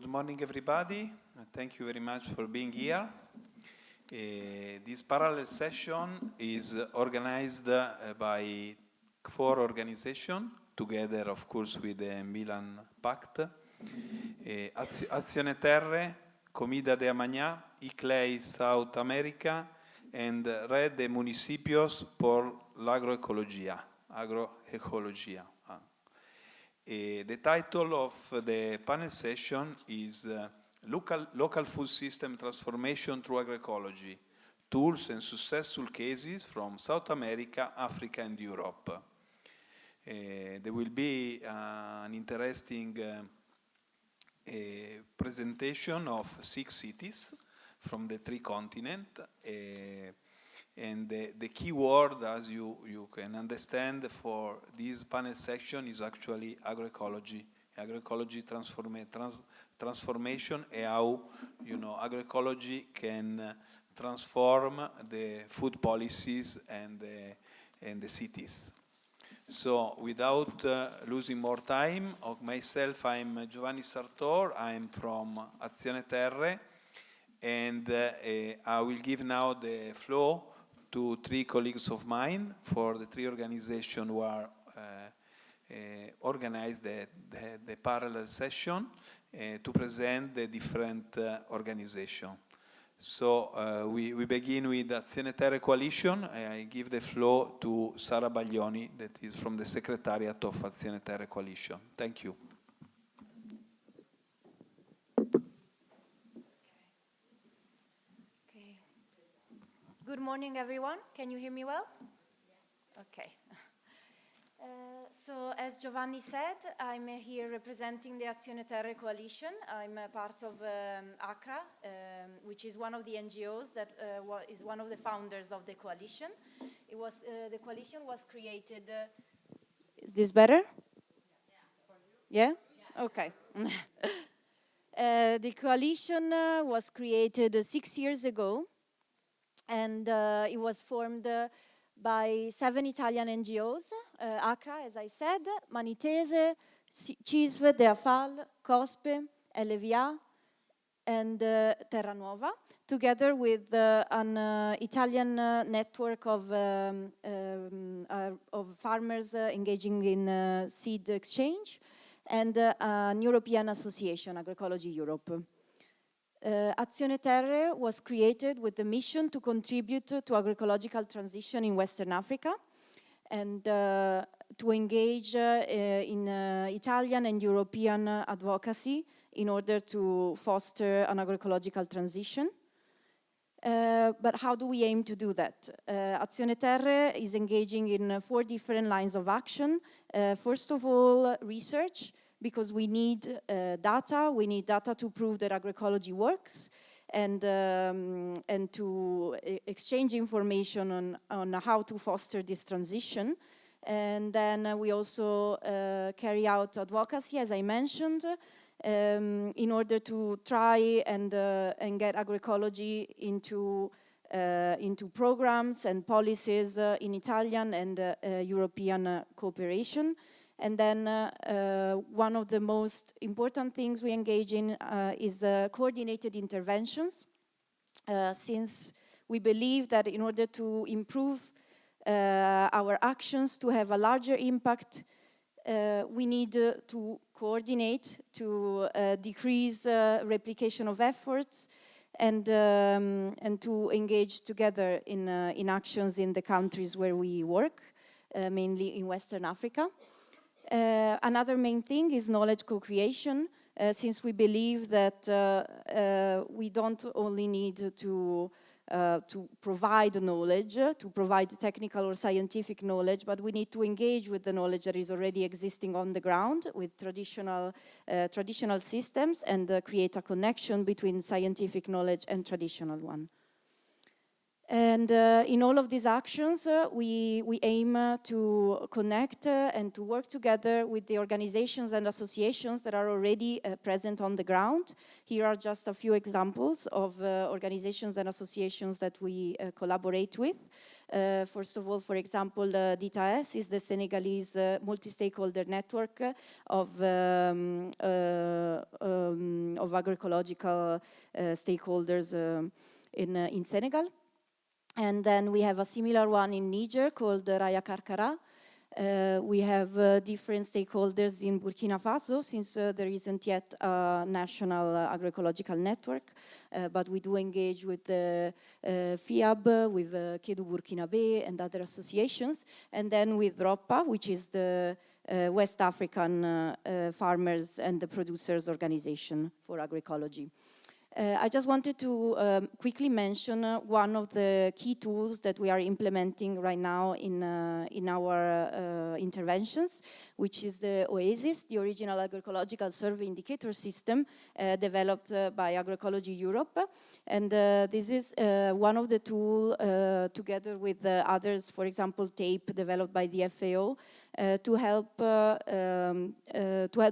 Good morning, everybody. Thank you very much for being here. This parallel session is organized by 4 organizations, together, of course, with the Milan Pact. Azione Terrae, Comida de Amanhã, ICLEI South America, and Red de Municipios por l'Agroecologia. The title of the panel session is Local Food System Transformation Through Agroecology, Tools and Successful Cases from South America, Africa and Europe. There will be an interesting presentation of 6 cities from the 3 continents. And the key word, as you can understand, for this panel section is actually agroecology. Agroecology transformation, and how agroecology can transform the food policies and the cities. So, without losing more time, of myself, I'm Giovanni Sartor. I'm from Azione Terrae, and I will give now the floor to 3 colleagues of mine for the 3 organizations who are organized the parallel session to present the different organizations. So we begin with Azione Terrae Coalition. I give the floor to Sara Baglioni, that is from the Secretariat of Azione Terrae Coalition. Thank you. Good morning, everyone. Can you hear me well? Yeah. Okay. So, as Giovanni said, I'm here representing the Azione Terrae Coalition. I'm a part of ACRA, which is one of the NGOs that is one of the founders of the coalition. The coalition was created... Is this better? Yeah? Okay. The coalition was created 6 years ago. And it was formed by 7 Italian NGOs, ACRA, as I said, Manitese, CISV, DEAFAL, COSPE, LVA, and Terra Nuova, together with an Italian network of farmers engaging in seed exchange, and an European association, Agroecology Europe. Azione Terrae was created with the mission to contribute to agroecological transition in Western Africa and to engage in Italian and European advocacy in order to foster an agroecological transition. But how do we aim to do that? Azione Terrae is engaging in 4 different lines of action. First of all, research, because we need data. We need data to prove that agroecology works, and to exchange information on how to foster this transition. And then we also carry out advocacy, as I mentioned, in order to try and get agroecology into programs and policies in Italian and European cooperation. And then one of the most important things we engage in is coordinated interventions, since we believe that in order to improve our actions, to have a larger impact, we need to coordinate, to decrease replication of efforts, and to engage together in actions in the countries where we work, mainly in Western Africa. Another main thing is knowledge co-creation, since we believe that we don't only need to provide knowledge, to provide technical or scientific knowledge, but we need to engage with the knowledge that is already existing on the ground with traditional systems, and create a connection between scientific knowledge and traditional one. And in all of these actions, we aim to connect and to work together with the organizations and associations that are already present on the ground. Here are just a few examples of organizations and associations that we collaborate with. First of all, for example, DITAS is the Senegalese multi-stakeholder network of of agroecological stakeholders in Senegal. And then we have a similar one in Niger called Raya Karkara. We have different stakeholders in Burkina Faso, since there isn't yet a national agroecological network, but we do engage with the FIAB, with Kedu Burkinabe and other associations, and then with ROPPA, which is the West African Farmers and the Producers Organization for Agroecology. I just wanted to quickly mention one of the key tools that we are implementing right now in our interventions, which is the OASIS, the Original Agroecological Survey Indicator System, developed by Agroecology Europe. And this is one of the tools, together with others, for example, TAPE, developed by the FAO, to help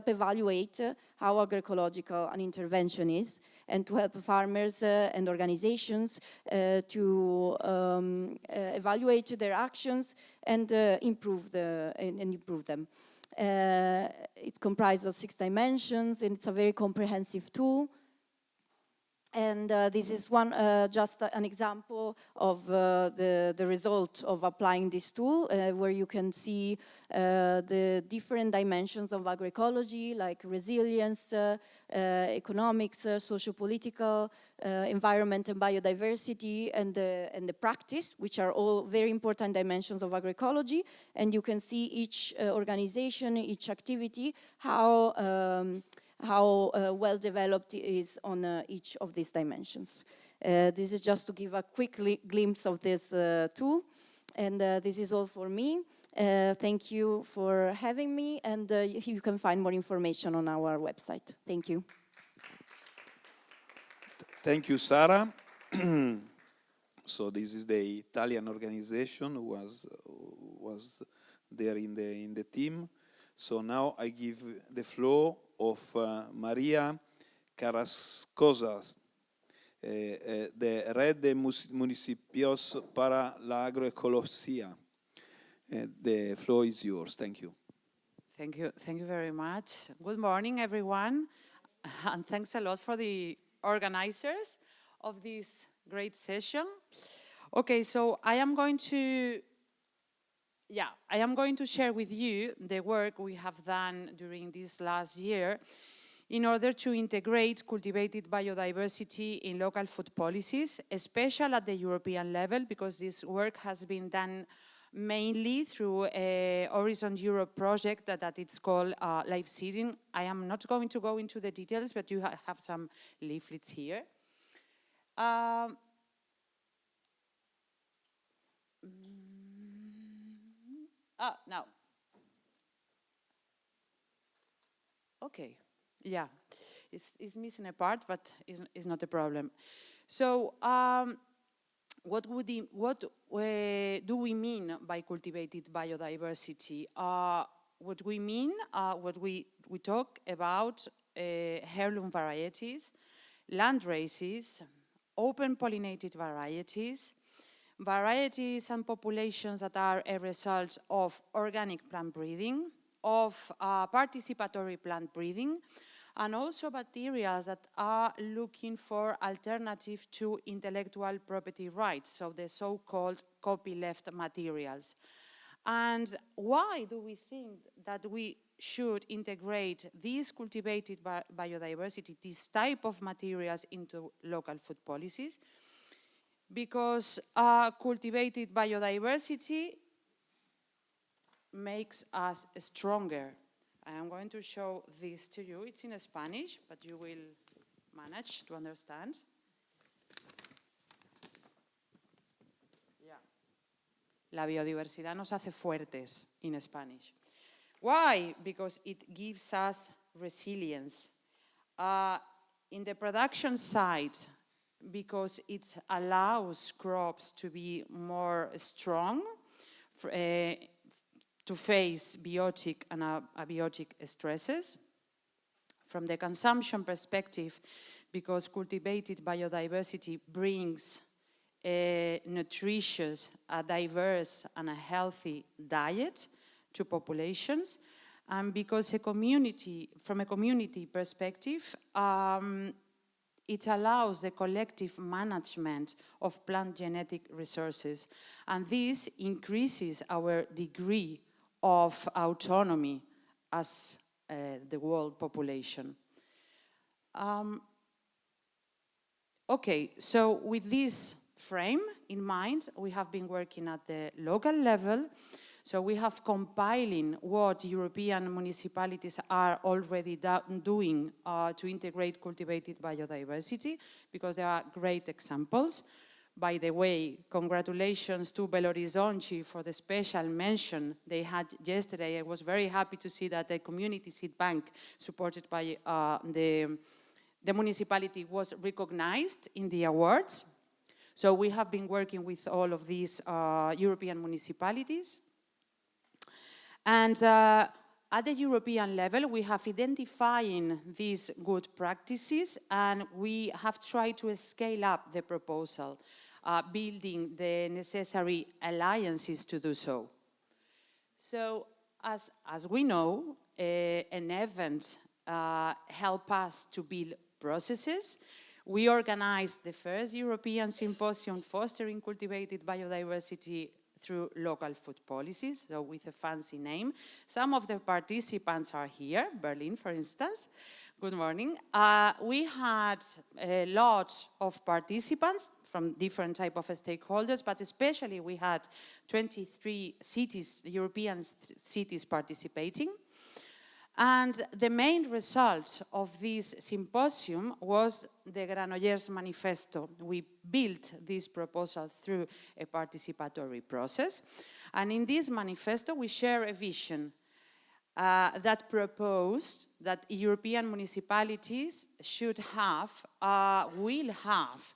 evaluate how agroecological an intervention is, and to help farmers and organizations to evaluate their actions and improve them. It's comprised of 6 dimensions, and it's a very comprehensive tool. And this is one, just an example of the result of applying this tool, where you can see the different dimensions of agroecology, like resilience, economics, socio-political, environment and biodiversity, and the practice, which are all very important dimensions of agroecology. And you can see each organization, each activity, how well developed it is on each of these dimensions. This is just to give a quick glimpse of this tool. And this is all for me. Thank you for having me, and you can find more information on our website. Thank you. Thank you, Sara. So this is the Italian organization who was there in the team. So now I give the floor of Maria Carrascosas, de Red de Municipios para la Agroecología. The floor is yours. Thank you. Thank you very much. Good morning, everyone, and thanks a lot for the organizers of this great session. Okay, so I am going to share with you the work we have done during this last year in order to integrate cultivated biodiversity in local food policies, especially at the European level, because this work has been done mainly through a Horizon Europe project that it's called Live Seeding. I am not going to go into the details, but you have some leaflets here. Now. Okay, yeah, it's missing a part, but it's not a problem. So, what do we mean by cultivated biodiversity? What we mean, we talk about heirloom varieties, land races, open pollinated varieties, varieties and populations that are a result of organic plant breeding, of participatory plant breeding, and also materials that are looking for alternative to intellectual property rights, so the so-called copyleft materials. And why do we think that we should integrate this cultivated biodiversity, this type of materials, into local food policies? Because cultivated biodiversity makes us stronger. I am going to show this to you. It's in Spanish, but you will manage to understand. Yeah. La biodiversidad nos hace fuertes in Spanish. Why? Because it gives us resilience. In the production side, because it allows crops to be more strong, to face biotic and abiotic stresses. From the consumption perspective, because cultivated biodiversity brings a nutritious, a diverse, and a healthy diet to populations. And because from a community perspective, it allows the collective management of plant genetic resources. And this increases our degree of autonomy as the world population. Okay, so with this frame in mind, we have been working at the local level. So we have compiling what European municipalities are already doing to integrate cultivated biodiversity, because there are great examples. By the way, congratulations to Belo Horizonte for the special mention they had yesterday. I was very happy to see that the community seed bank supported by the municipality was recognized in the awards. So we have been working with all of these European municipalities. And at the European level, we have identifying these good practices, and we have tried to scale up the proposal, building the necessary alliances to do so. So as we know, an event helps us to build processes. We organized the first European symposium fostering cultivated biodiversity through local food policies, so with a fancy name. Some of the participants are here, Berlin, for instance. Good morning. We had a lot of participants from different type of stakeholders, but especially we had 23 cities, European cities participating. And the main result of this symposium was the Granollers Manifesto. We built this proposal through a participatory process. And in this manifesto, we share a vision that proposed that European municipalities should have, will have,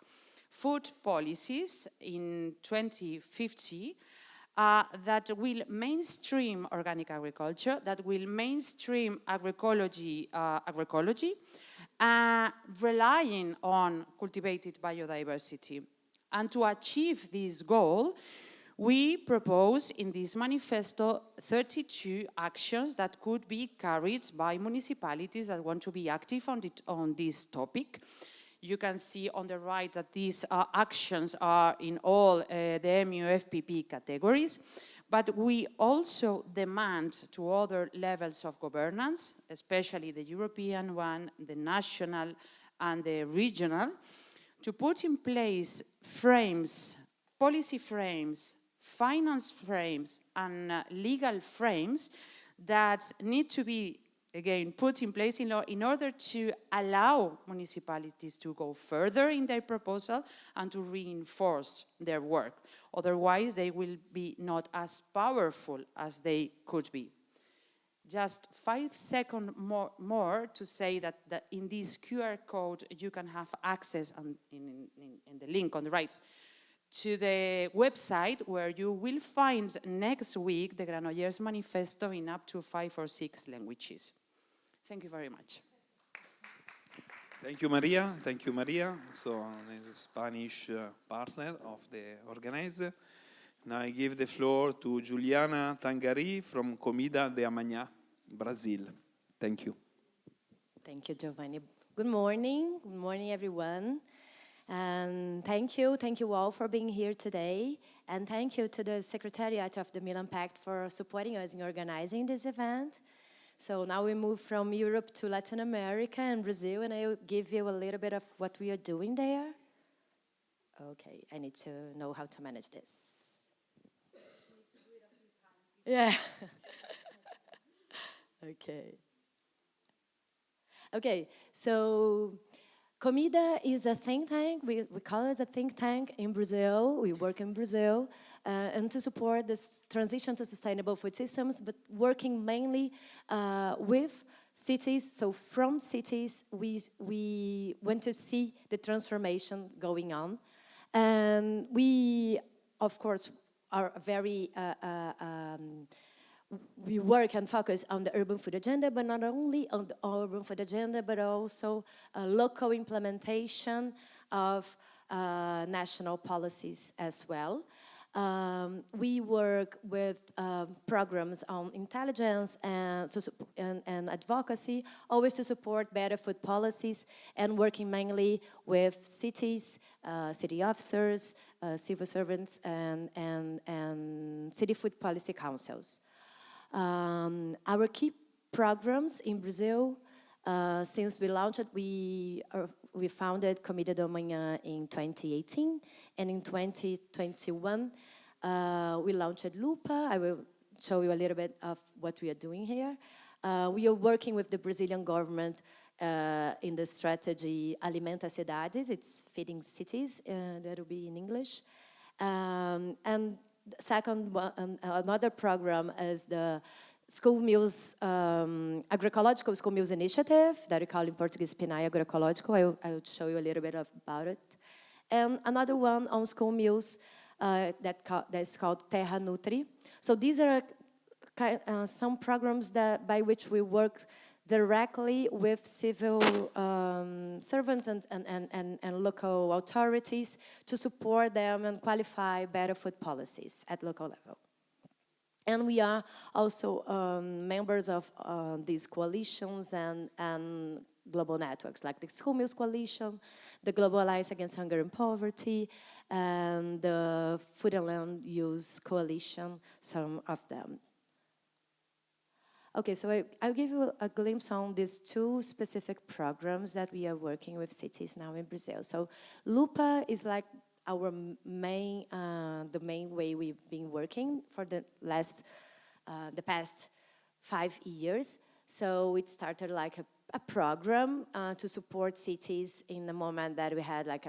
food policies in 2050 that will mainstream organic agriculture, that will mainstream agroecology, relying on cultivated biodiversity. And to achieve this goal, we propose in this manifesto 32 actions that could be carried by municipalities that want to be active on this topic. You can see on the right that these actions are in all the MUFPP categories, but we also demand to other levels of governance, especially the European one, the national and the regional, to put in place frames, policy frames, finance frames, and legal frames that need to be again, put in place in order to allow municipalities to go further in their proposal and to reinforce their work. Otherwise, they will be not as powerful as they could be. Just 5 seconds more to say that in this QR code, you can have access in the link on the right to the website where you will find next week the Granollers Manifesto in up to 5 or 6 languages. Thank you very much. Thank you, Maria. Thank you, Maria. So, the Spanish partner of the organizer. Now I give the floor to Juliana Tangari from Comida de Amanhã, Brazil. Thank you. Thank you, Giovanni. Good morning. Good morning, everyone. And thank you all for being here today. And thank you to the Secretariat of the Milan Pact for supporting us in organizing this event. So now we move from Europe to Latin America and Brazil, and I will give you a little bit of what we are doing there. Okay, I need to know how to manage this. Yeah. Okay, so Comida is a think tank. We call it a think tank in Brazil. We work in Brazil and to support this transition to sustainable food systems, but working mainly with cities. So from cities, we want to see the transformation going on. And we, of course, are very we work and focus on the urban food agenda, but not only on the urban food agenda, but also local implementation of national policies as well. We work with programs on intelligence and advocacy, always to support better food policies, and working mainly with cities, city officers, civil servants, and city food policy councils. Our key programs in Brazil, since we launched it, we founded Comida do Amanhã in 2018, and in 2021 we launched Lupa. I will show you a little bit of what we are doing here. We are working with the Brazilian government in the strategy Alimenta Cidades. It's feeding cities, that will be in English. And second, another program is the School Meals, Agroecological School Meals Initiative, that we call in Portuguese PNAE Agroecological. I will show you a little bit about it. And another one on school meals that is called Terra Nutri. So these are some programs by which we work directly with civil servants and local authorities to support them and qualify better food policies at local level. And we are also members of these coalitions and global networks, like the School Meals Coalition, the Global Alliance Against Hunger and Poverty, and the Food and Land Use Coalition, some of them. Okay, so I'll give you a glimpse on these two specific programs that we are working with cities now in Brazil. So Lupa is like our main, the main way we've been working for the past 5 years. So it started like a program to support cities in the moment that we had like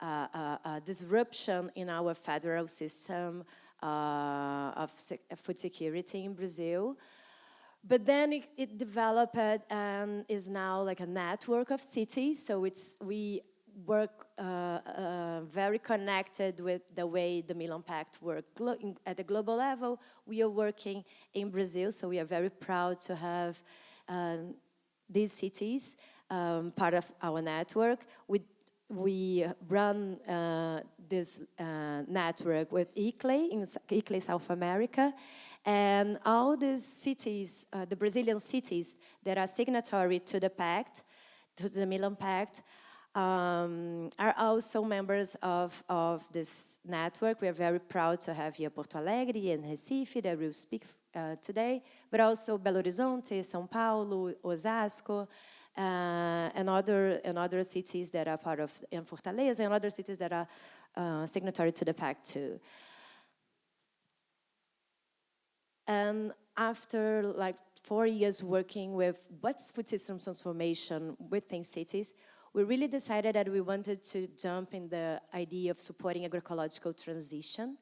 a disruption in our federal system of food security in Brazil. But then it developed and is now like a network of cities. So we work very connected with the way the Milan Pact works at the global level. We are working in Brazil, so we are very proud to have these cities part of our network. We run this network with ICLEI, South America, and all these cities, the Brazilian cities that are signatory to the pact, to the Milan Pact, are also members of this network. We are very proud to have here Porto Alegre and Recife that will speak today, but also Belo Horizonte, São Paulo, Osasco, and other cities that are part of, and Fortaleza, and other cities that are signatory to the pact too. And after like 4 years working with what's food system transformation within cities, we really decided that we wanted to jump in the idea of supporting agroecological transition.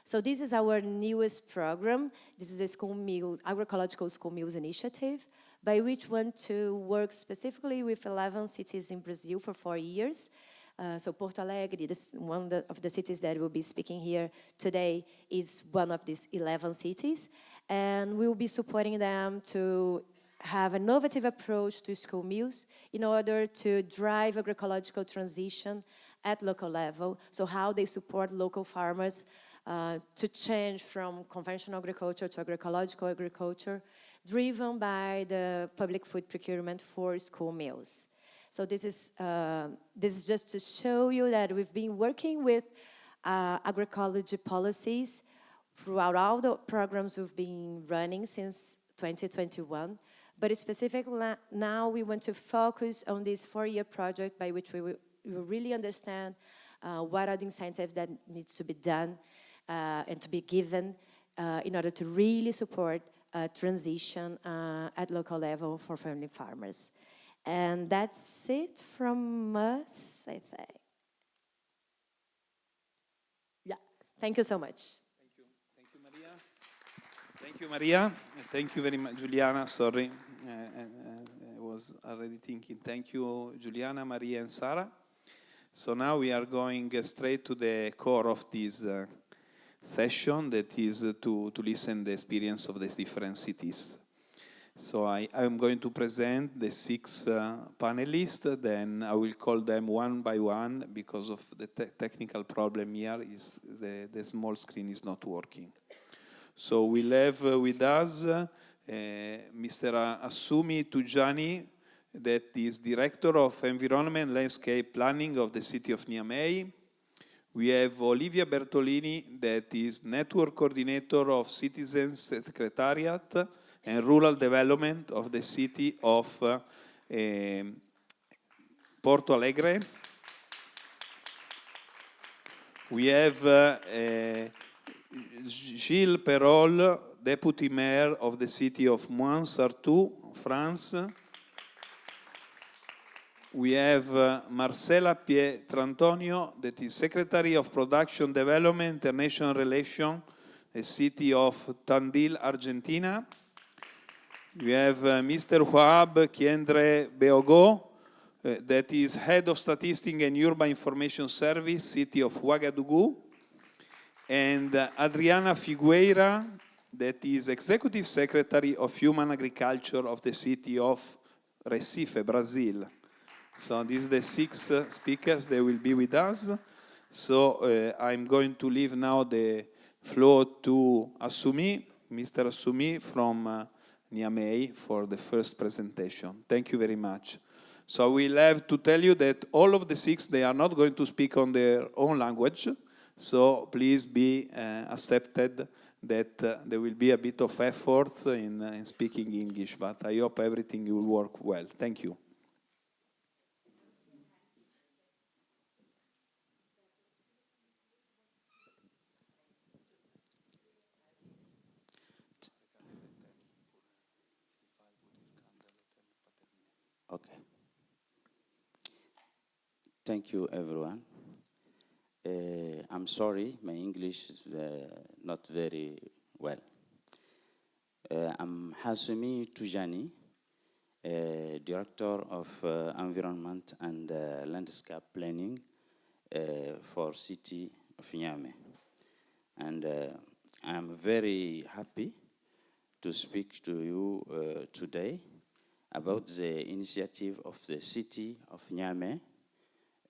So this is our newest program. This is a agroecological school meals initiative, by which we want to work specifically with 11 cities in Brazil for 4 years. So Porto Alegre, one of the cities that we'll be speaking here today, is one of these 11 cities. And we will be supporting them to have an innovative approach to school meals in order to drive agroecological transition at local level. So how they support local farmers to change from conventional agriculture to agroecological agriculture, driven by the public food procurement for school meals. So this is just to show you that we've been working with agroecology policies throughout all the programs we've been running since 2021. But specifically now we want to focus on this 4-year project by which we will really understand what are the incentives that needs to be done and to be given in order to really support transition at local level for family farmers. And that's it from us, I think. Yeah, thank you so much. Thank you, Maria. Thank you, Maria. Thank you very much, Juliana. Sorry, I was already thinking. Thank you, Juliana, Maria, and Sara. So now we are going straight to the core of this session, that is to listen the experience of these different cities. So I'm going to present the 6 panelists, then I will call them one by one because of the technical problem here is the small screen is not working. So we'll have with us Mr. Assumi Tujani, that is Director of Environment and Landscape Planning of the City of Niamey. We have Olivia Bertolini, that is Network Coordinator of Citizens Secretariat and Rural Development of the City of Porto Alegre. We have Gilles Perrol, Deputy Mayor of the City of Mouans-Sartoux, France. We have Marcela Pietrantonio, that is Secretary of Production Development, International Relations, the City of Tandil, Argentina. We have Mr. Wahab Kiendre Beogo, that is Head of Statistics and Urban Information Service, City of Ouagadougou. And Adriana Figueira, that is Executive Secretary of Human Agriculture of the City of Recife, Brazil. So these are the 6 speakers, they will be with us. So I'm going to leave now the floor to Assumi, Mr. Assumi from Niamey for the first presentation. Thank you very much. So we'll have to tell you that all of the 6, they are not going to speak on their own language. So please be accepted that there will be a bit of effort in speaking English, but I hope everything will work well. Thank you. Okay. Thank you, everyone. I'm sorry, my English is not very well. I'm Assumi Tujani, Director of Environment and Landscape Planning for City of Niamey. And I'm very happy to speak to you today about the initiative of the City of Niamey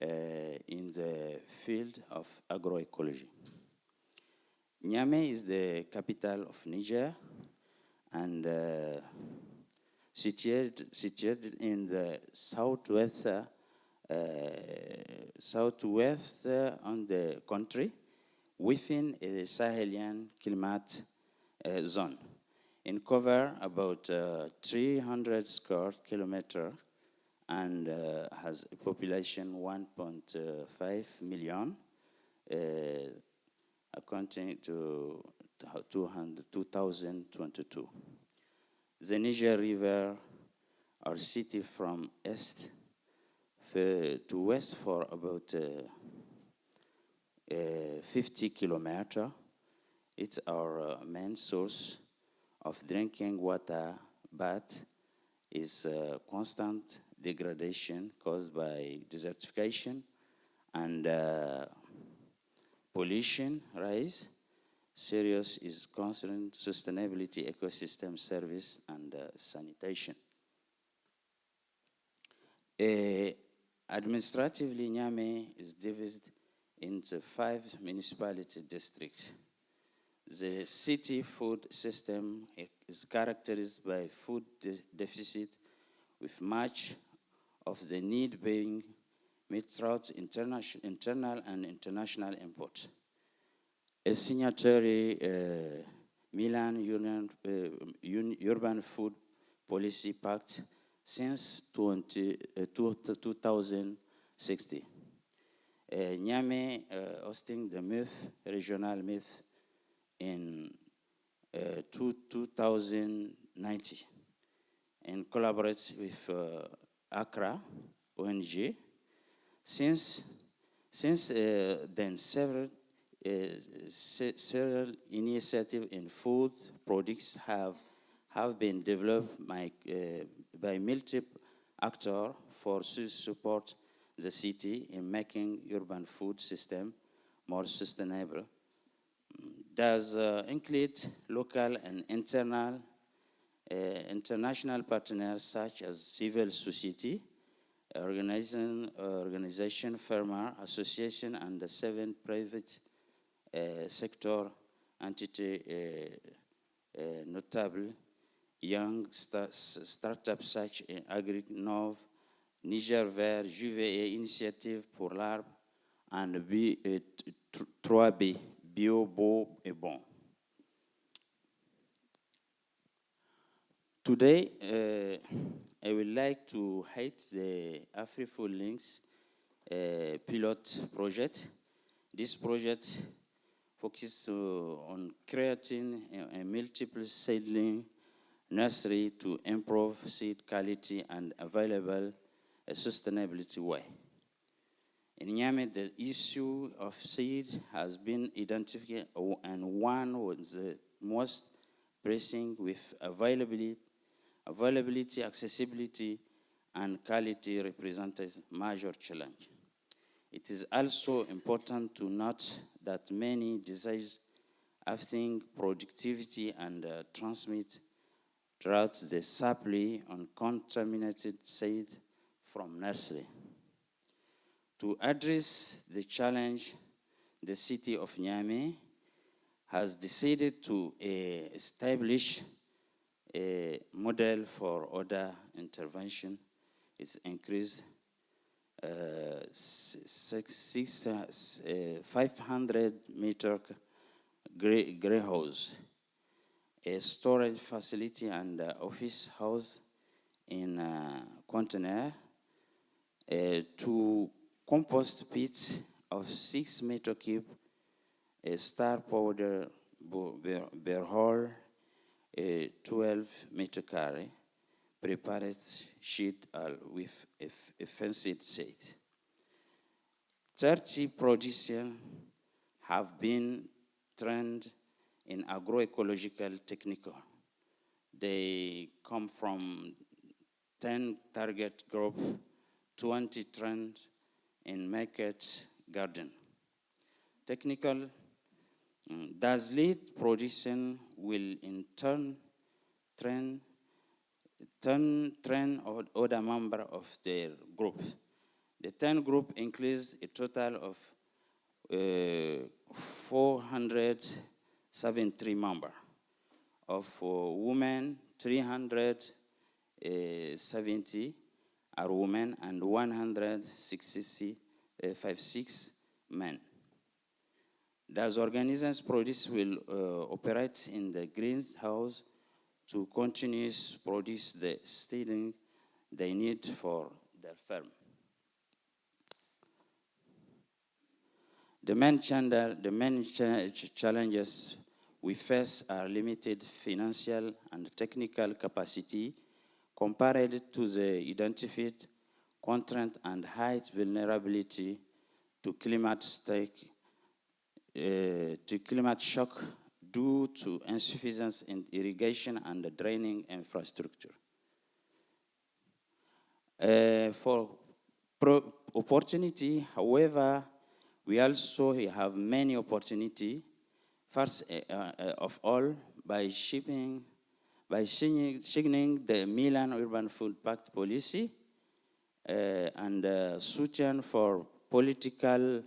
in the field of agroecology. Niamey is the capital of Niger and situated in the southwest on the country within a Sahelian climate zone. In cover about 300 square kilometers and has a population 1.5 million, according to 2022. The Niger River, our city from east to west for about 50 kilometers. It's our main source of drinking water, but is constant degradation caused by desertification and pollution rise. Serious is concerned sustainability, ecosystem service, and sanitation. Administratively, Niamey is divided into 5 municipality districts. The city food system is characterized by food deficit, with much of the need being met through internal and international import. A signatory Milan Urban Food Policy Pact since 2060. Niamey hosting the MUF, regional MUF, in 2090 and collaborates with Accra ONG. Since then, several initiatives in food products have been developed by multiple actors for to support the city in making urban food system more sustainable. Does include local and internal International partners such as civil society, organization, farmer association, and the 7 private sector entity notable young startups such as Agrinov, Niger Vert, Juve Initiative pour l'Arbre, and 3B, Bio, Beau et Bon. Today, I would like to highlight the AfriFood Links pilot project. This project focuses on creating a multiple seedling nursery to improve seed quality and available a sustainability way. In Niamey, the issue of seed has been identified, and one was the most pressing with availability, accessibility, and quality represents major challenge. It is also important to note that many diseases affecting productivity and transmit throughout the supply on contaminated seed from nursery. To address the challenge, the city of Niamey has decided to establish a model for other intervention. It's increased 500 meter greenhouse, a storage facility and office house in container, 2 compost pits of 6 meter cube, a star powder borehole, 12 meter carry, prepared sheet with a fenced set. 30 producers have been trained in agroecological technical. They come from 10 target group, 20 trained in market garden. Technical does lead production will in turn train other member of their group. The 10 group includes a total of 473 members. Of women, 370 are women and 166 men. Those organizations produce will operate in the greenhouse to continuously produce the seedling they need for their farm. The main challenges we face are limited financial and technical capacity compared to the identified constraint and high vulnerability to climate shock due to insufficiency in irrigation and draining infrastructure. For opportunity, however, we also have many opportunity. First of all, by signing the Milan Urban Food Pact policy and suiting for political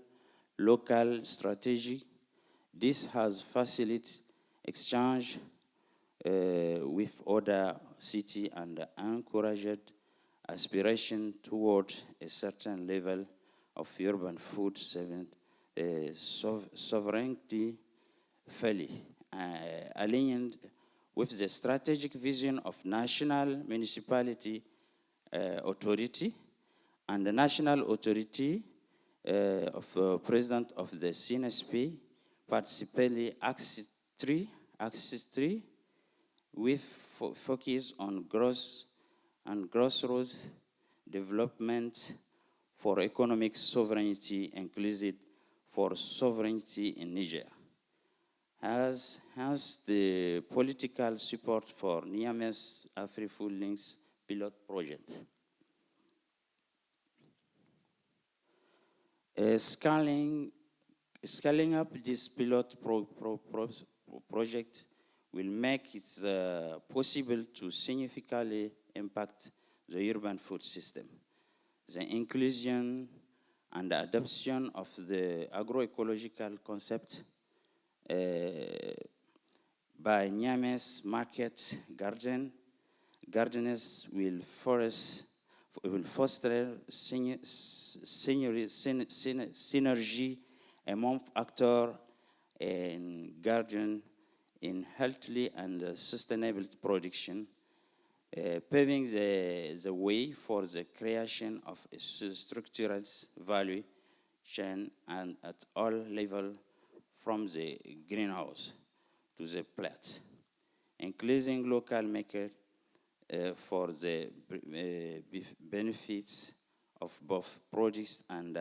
local strategy. This has facilitated exchange with other cities and encouraged aspiration toward a certain level of urban food sovereignty, fully aligned with the strategic vision of national municipality authority and the national authority of President of the CNSP, particularly Axis 3, with focus on grassroots development for economic sovereignty, inclusive for sovereignty in Niger. Has the political support for Niamey's AfriFood Links pilot project. Scaling up this pilot project will make it possible to significantly impact the urban food system. The inclusion and adoption of the agroecological concept by Niamey's market gardeners will foster synergy among actors in garden in healthy and sustainable production, paving the way for the creation of a structured value chain and at all levels, from the greenhouse to the plate, including local makers for the benefits of both products and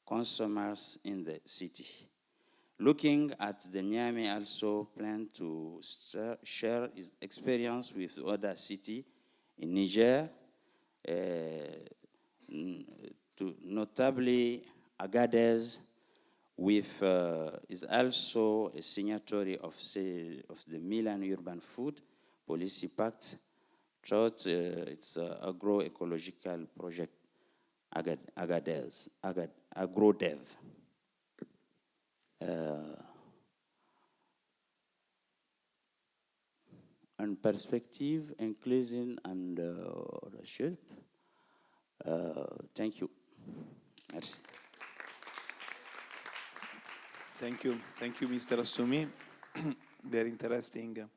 consumers in the city. Looking at the Niamey also plan to share its experience with other cities in Niger, notably Agadez, with is also a signatory of the Milan Urban Food Policy Pact throughout its agroecological project AgroDev. And perspective, inclusion, and ownership. Thank you. Merci. Thank you, Mr. Assumi. Very interesting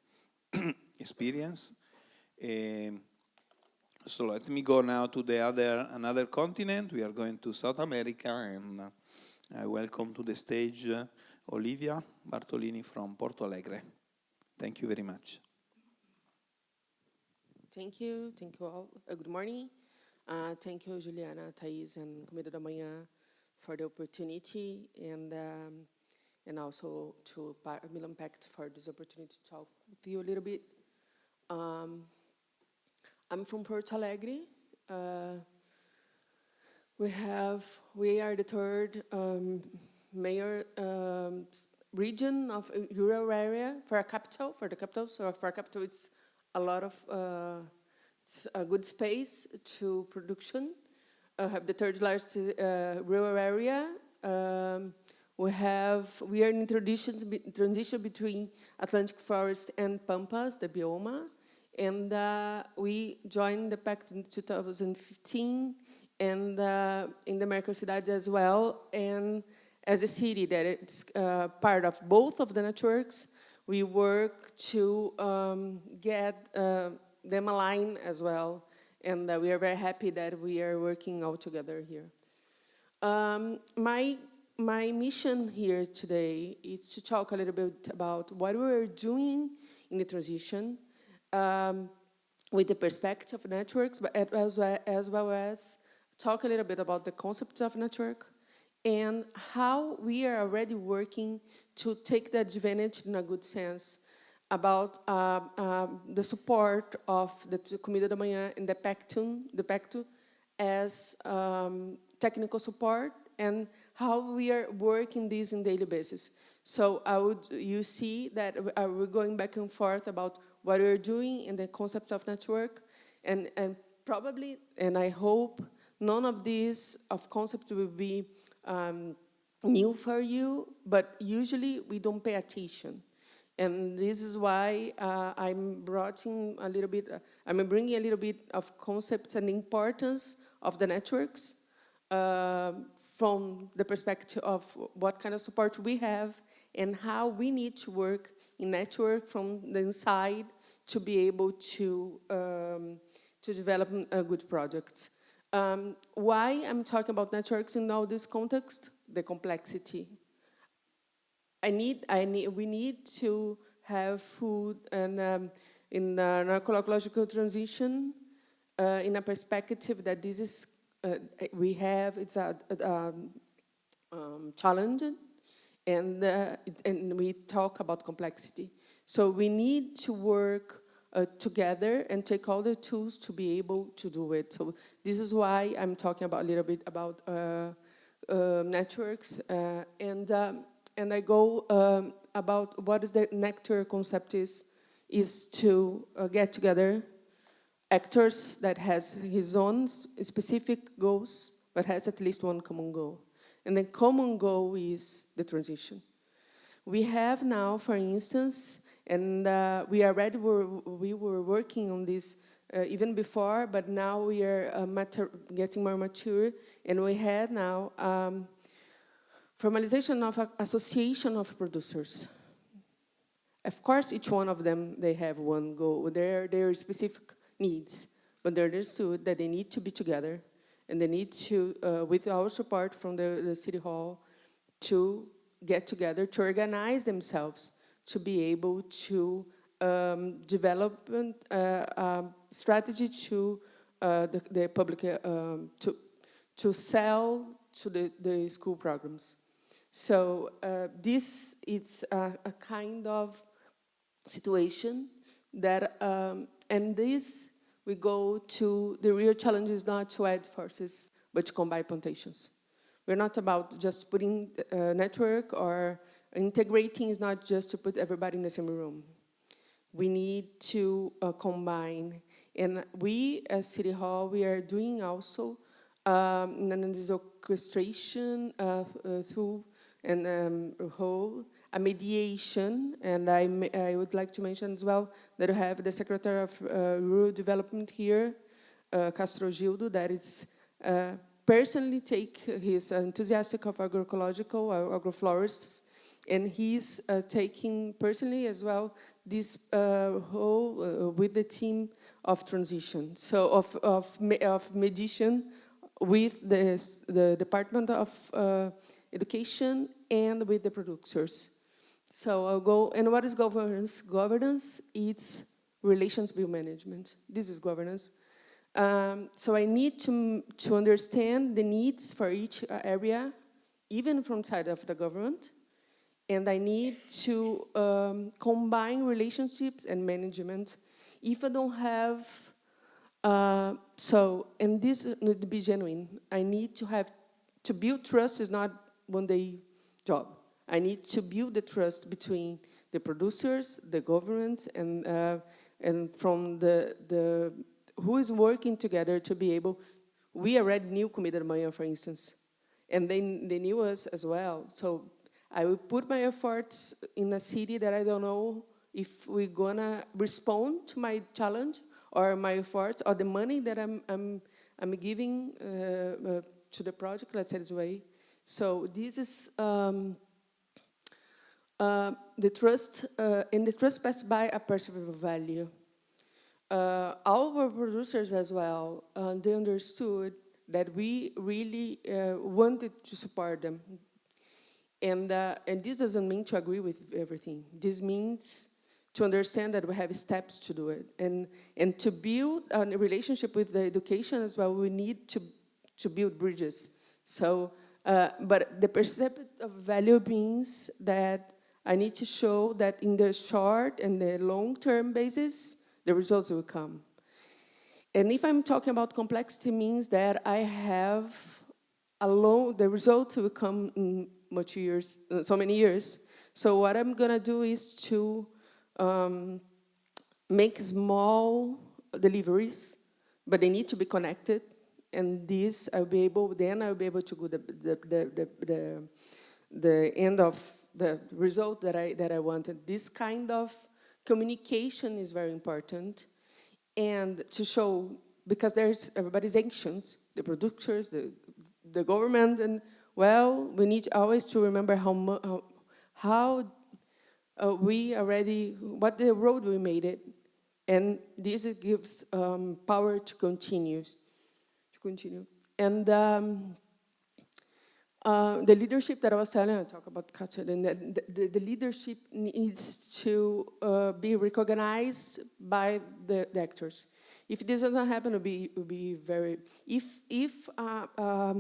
experience. So let me go now to another continent. We are going to South America, and I welcome to the stage Olivia Bartolini from Porto Alegre. Thank you very much. Thank you all. Good morning. Thank you, Juliana, Thais, and Comida da Amanhã for the opportunity, and also to Milan Pact for this opportunity to talk with you a little bit. I'm from Porto Alegre. We are the third major region of rural area for the capital. So for a capital, it's a lot of it's a good space to production. Have the third largest rural area. We are in transition between Atlantic forest and Pampas, the bioma, and we joined the pact in 2015, and in the Mercosidade as well. And as a city that it's part of both of the networks, we work to get them aligned as well. And we are very happy that we are working all together here. My mission here today is to talk a little bit about what we're doing in the transition with the perspective of networks, but as well as talk a little bit about the concepts of network and how we are already working to take the advantage in a good sense about the support of the Comida da Amanhã and the Pacto as technical support, and how we are working this on a daily basis. So you see that we're going back and forth about what we're doing in the concept of network, and probably, and I hope, none of these concepts will be new for you, but usually we don't pay attention. And this is why I'm bringing a little bit of concepts and importance of the networks from the perspective of what kind of support we have and how we need to work in network from the inside to be able to develop good projects. Why I'm talking about networks in all this context? The complexity. We need to have food and in an agroecological transition in a perspective that this is it's a challenge, and we talk about complexity. So we need to work together and take all the tools to be able to do it. So this is why I'm talking about a little bit about networks, and I go about what is the nectar concept is to get together actors that has his own specific goals, but has at least one common goal. And the common goal is the transition. We have now, for instance, and we were working on this even before, but now we are getting more mature, and we had now formalization of an association of producers. Of course, each one of them, they have one goal, their specific needs, but they understood that they need to be together, and they need to, with our support from the City Hall, to get together, to organize themselves, to be able to develop a strategy to the public, to sell to the school programs. So this is a kind of situation that, and this, we go to, the real challenge is not to add forces, but to combine plantations. We're not about just putting a network, or integrating is not just to put everybody in the same room. We need to combine. And we, as City Hall, we are doing also this orchestration through and whole, a mediation, and I would like to mention as well that we have the Secretary of Rural Development here, Castro Gildo, that is personally he's enthusiastic of agroecological, agroflorists, and he's taking personally as well this whole with the team of transition, so of mediation with the Department of Education and with the producers. So I'll go, and what is governance? Governance, it's relations build management. This is governance. So I need to understand the needs for each area, even from side of the government, and I need to combine relationships and management. If I don't have, and this need to be genuine. I need to build trust is not one-day job. I need to build the trust between the producers, the governments, and from the who is working together to be able. We already knew Comida Amanhã, for instance, and they knew us as well. So I will put my efforts in a city that I don't know if we're gonna respond to my challenge or my efforts or the money that I'm giving to the project. Let's say this way. So this is the trust, and the trust passed by a perceivable value. Our producers as well, they understood that we really wanted to support them. And this doesn't mean to agree with everything. This means to understand that we have steps to do it. And to build a relationship with the education as well, we need to build bridges. So, but the perception of value means that I need to show that in the short and the long-term basis, the results will come. And if I'm talking about complexity, means that I have the results will come in much years, so many years. So what I'm gonna do is to make small deliveries, but they need to be connected. And this I'll be able to go the end of the result that I wanted. This kind of communication is very important, and to show, because everybody's anxious, the producers, the government, and well, we need always to remember how we already, what the road we made it, and this gives power to continue. And the leadership that I was telling, I talk about culture, and the leadership needs to be recognized by the actors. If this doesn't happen, it will be very. If a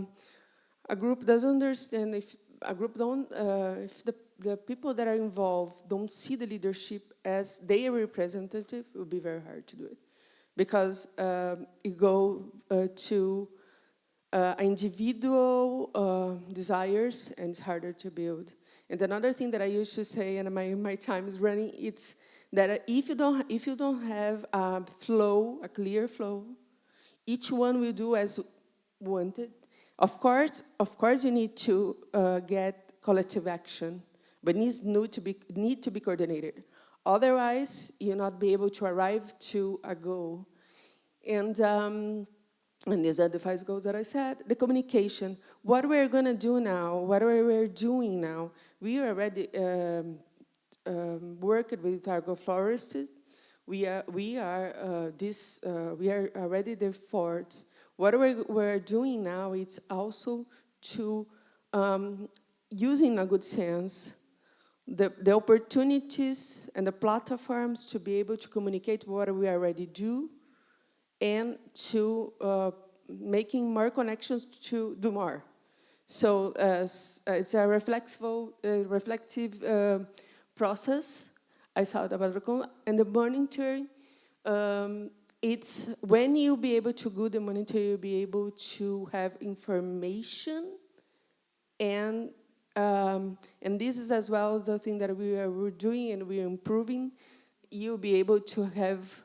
group doesn't understand, if a group don't, if the people that are involved don't see the leadership as their representative, it will be very hard to do it, because it goes to individual desires, and it's harder to build. And another thing that I used to say, and my time is running, it's that if you don't have a flow, a clear flow, each one will do as wanted. Of course, you need to get collective action, but needs need to be coordinated. Otherwise, you'll not be able to arrive to a goal. And these are the 5 goals that I said. The communication. What we're going to do now, what we're doing now, we already worked with agroflorists. We are already the efforts. What we're doing now is also to, using a good sense, the opportunities and the platforms to be able to communicate what we already do, and to making more connections to do more. So it's a reflective process. I saw it about and the monitoring. It's when you'll be able to do the monitoring, you'll be able to have information, and this is as well the thing that we're doing and we're improving. You'll be able to have.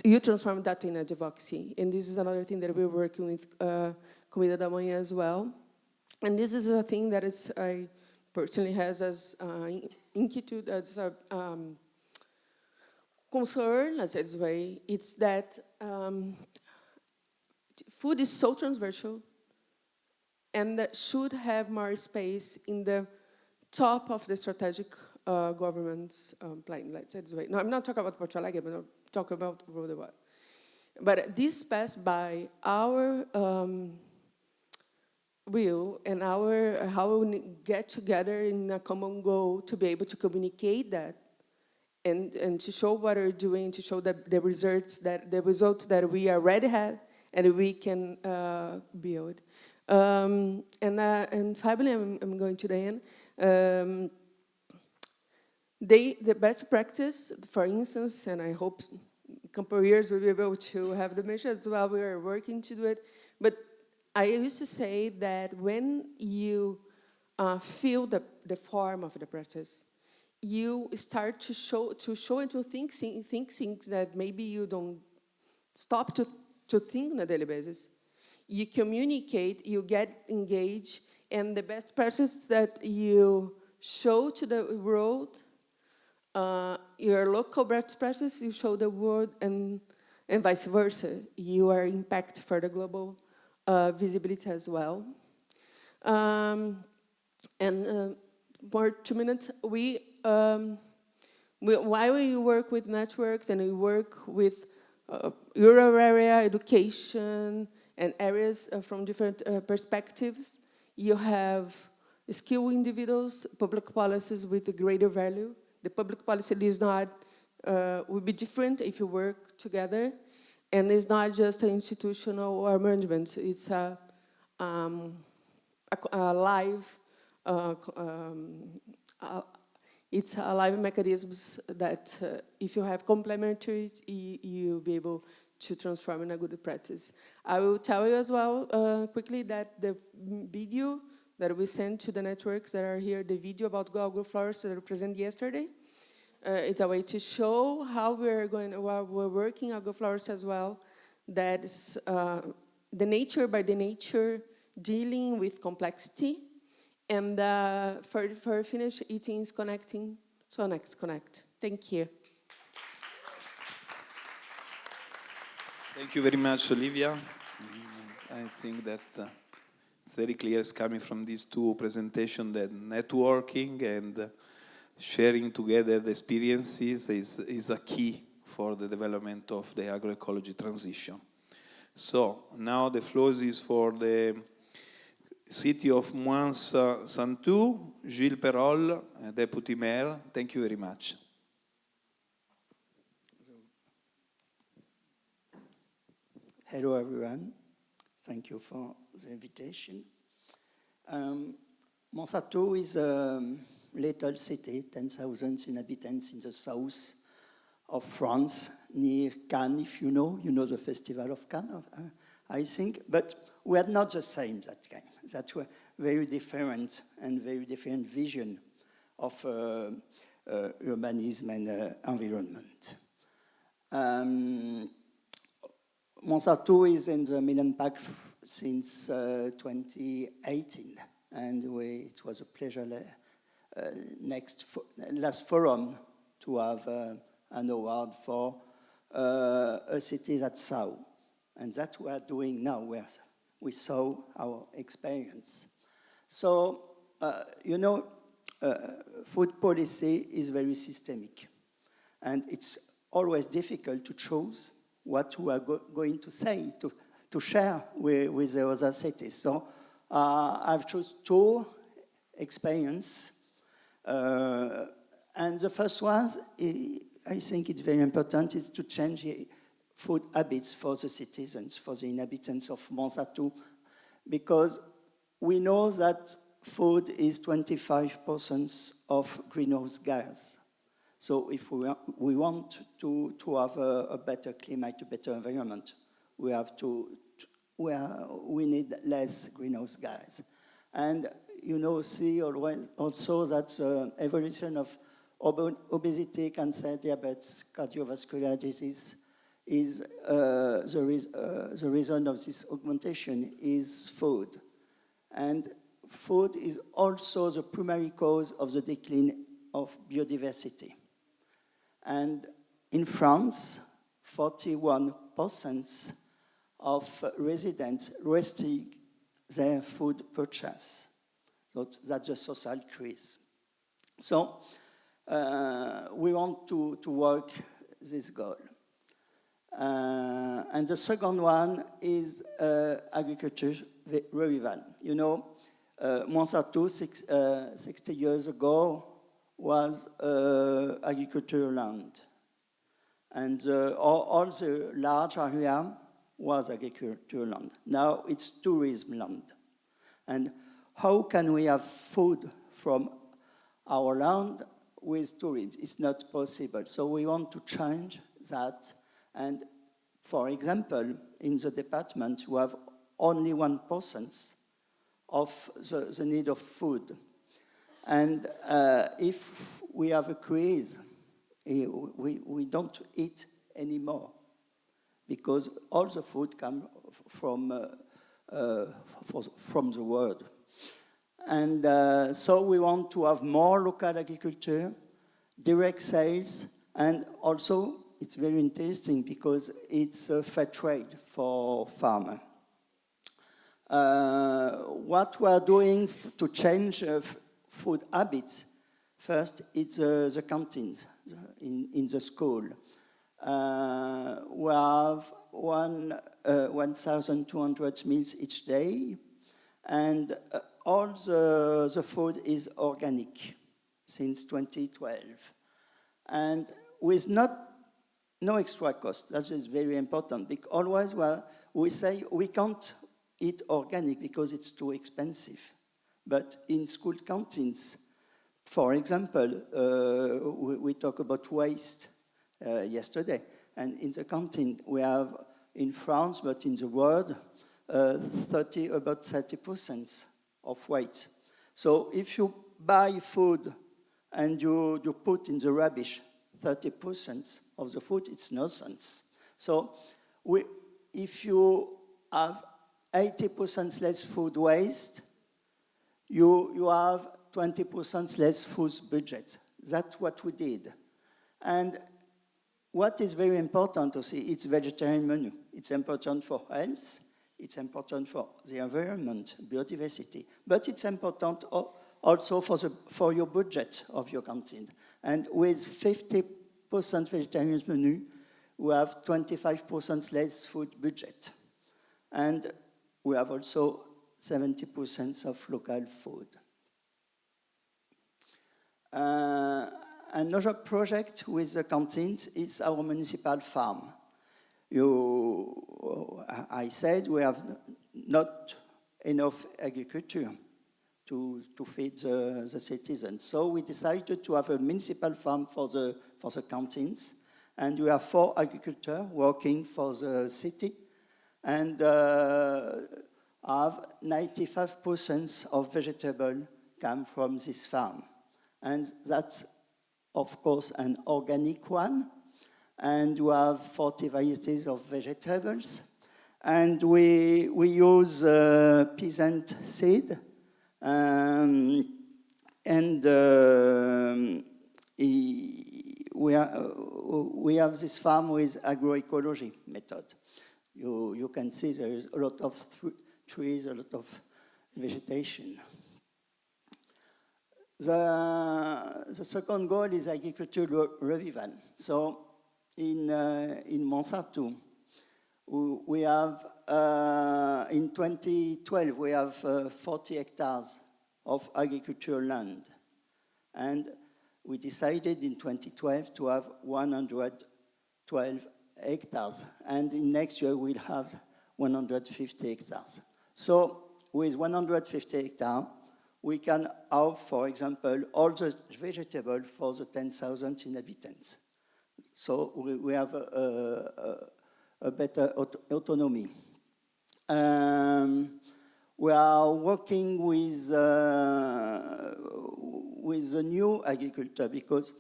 You transform that in advocacy, and this is another thing that we're working with Comida Amanhã as well. And this is a thing that I personally has as inquietude, as a concern, let's say this way. It's that food is so transversal, and that should have more space in the top of the strategic government's plan, let's say this way. No, I'm not talking about Porto Alegre, but I'm talking about worldwide. But this passed by our will and how we get together in a common goal to be able to communicate that, and to show what we're doing, to show the results that we already had and we can build. And finally, I'm going to the end. The best practice, for instance, and I hope a couple of years we'll be able to have the mission as well. We are working to do it. But I used to say that when you feel the form of the practice, you start to show and to think things that maybe you don't stop to think on a daily basis. You communicate, you get engaged, and the best practice that you show to the world, your local best practice, you show the world, and vice versa. You are impact for the global visibility as well. For 2 minutes, while we work with networks and we work with rural area education and areas from different perspectives, you have skilled individuals, public policies with a greater value. The public policy is not, will be different if you work together, and it's not just an institutional or management. It's a live, it's a live mechanisms that if you have complementary, you'll be able to transform in a good practice. I will tell you as well quickly that the video that we sent to the networks that are here, the video about agroflorists that I presented yesterday, it's a way to show how we're working agroflorists as well. That is the nature by the nature, dealing with complexity. And for finish, eating is connecting, so next connect. Thank you. Thank you very much, Olivia. I think that it's very clear, it's coming from these 2 presentations, that networking and sharing together the experiences is a key for the development of the agroecology transition. So now the floor is for the City of Mouans-Santou, Gilles Perrol, Deputy Mayor. Thank you very much. Hello everyone, thank you for the invitation. Mouans-Santou is a little city, 10,000 inhabitants in the south of France, near Cannes, if you know the Festival of Cannes, I think, but we are not the same that time. that were very different and very different vision of urbanism and environment. Monsanto is in the Milan Pact since 2018, and it was a pleasure last forum to have an award for a city that saw. And that we are doing now, where we saw our experience. So, food policy is very systemic. And it's always difficult to choose what we are going to say, to share with the other cities. So I've chosen two experiences. And the first one, I think it's very important, is to change food habits for the citizens, for the inhabitants of Monsanto, because we know that food is 25% of greenhouse gas. So if we want to have a better climate, a better environment, we need less greenhouse gas. And see also that the evolution of obesity, cancer, diabetes, cardiovascular disease is the reason of this augmentation is food. And food is also the primary cause of the decline of biodiversity. And in France, 41% of residents restrict their food purchase. So that's a social crisis. So we want to work this goal. And the second one is agriculture revival. Monsanto 60 years ago was agricultural land. And all the large area was agricultural land. Now it's tourism land. And how can we have food from our land with tourism? It's not possible. So we want to change that. And for example, in the department, we have only 1% of the need of food. And if we have a craze, we don't eat anymore because all the food comes from the world. And so we want to have more local agriculture, direct sales, and also it's very interesting because it's a fair trade for farmers. What we are doing to change food habits, first, it's the canteens in the school. We have 1,200 meals each day, and all the food is organic since 2012. And with no extra cost, that is very important, because always we say we can't eat organic because it's too expensive. But in school canteens, for example, we talked about waste yesterday, and in the canteen we have in France, but in the world, about 30% of waste. So if you buy food and you put in the rubbish 30% of the food, it's nonsense. So if you have 80% less food waste, you have 20% less food budget. That's what we did. And what is very important to see, it's vegetarian menu. It's important for health, it's important for the environment, biodiversity, but it's important also for your budget of your canteen. And with 50% vegetarian menu, we have 25% less food budget. And we have also 70% of local food. Another project with the canteens is our municipal farm. I said we have not enough agriculture to feed the citizens. So we decided to have a municipal farm for the canteens. And we have 4 agricultors working for the city. And have 95% of vegetable come from this farm. And that's, of course, an organic one. And we have 40 varieties of vegetables. And we use peasant seed. We have this farm with agroecology method. You can see there is a lot of trees, a lot of vegetation. The second goal is agricultural revival. So in Monsanto, we have, in 2012, we have 40 hectares of agricultural land. And we decided in 2012 to have 112 hectares. And in next year, we'll have 150 hectares. So with 150 hectares, we can have, for example, all the vegetables for the 10,000 inhabitants. So we have a better autonomy. We are working with the new agriculture because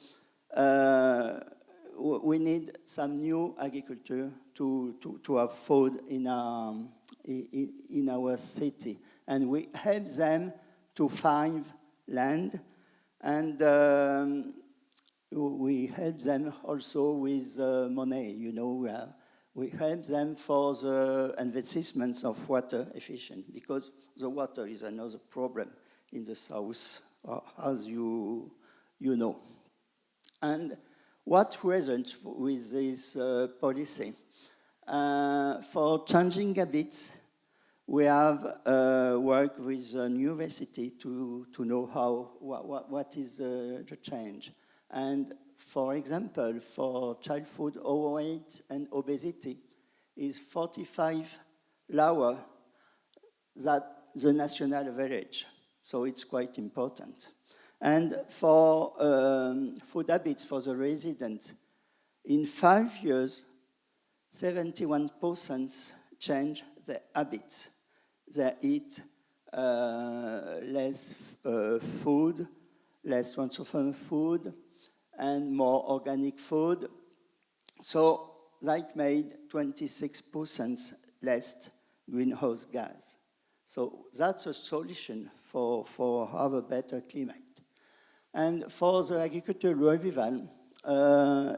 we need some new agriculture to have food in our city. And we help them to find land, and we help them also with money. You know, we help them for the investments of water efficient, because the water is another problem in the south, as you know. And what results with this policy? For changing habits, we have worked with the university to know what is the change. And for example, for childhood overweight and obesity is 45 lower than the national average. So it's quite important. And for food habits for the residents, in 5 years, 71% change their habits. They eat less food, less transformed food, and more organic food. So that made 26% less greenhouse gas. So that's a solution for have a better climate. And for the agricultural revival,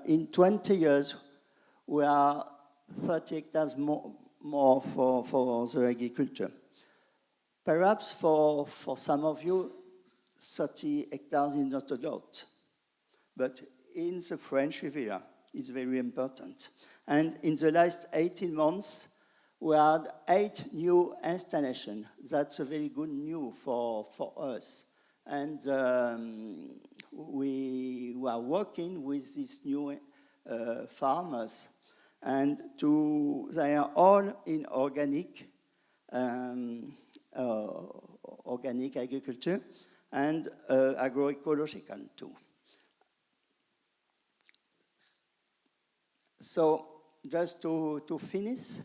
in 20 years, we are 30 hectares more for the agriculture. Perhaps for some of you, 30 hectares is not a lot. But in the French Riviera, it's very important. And in the last 18 months, we had 8 new installations. That's a very good news for us. And we are working with these new farmers. And they are all in organic agriculture and agroecological too. So just to finish,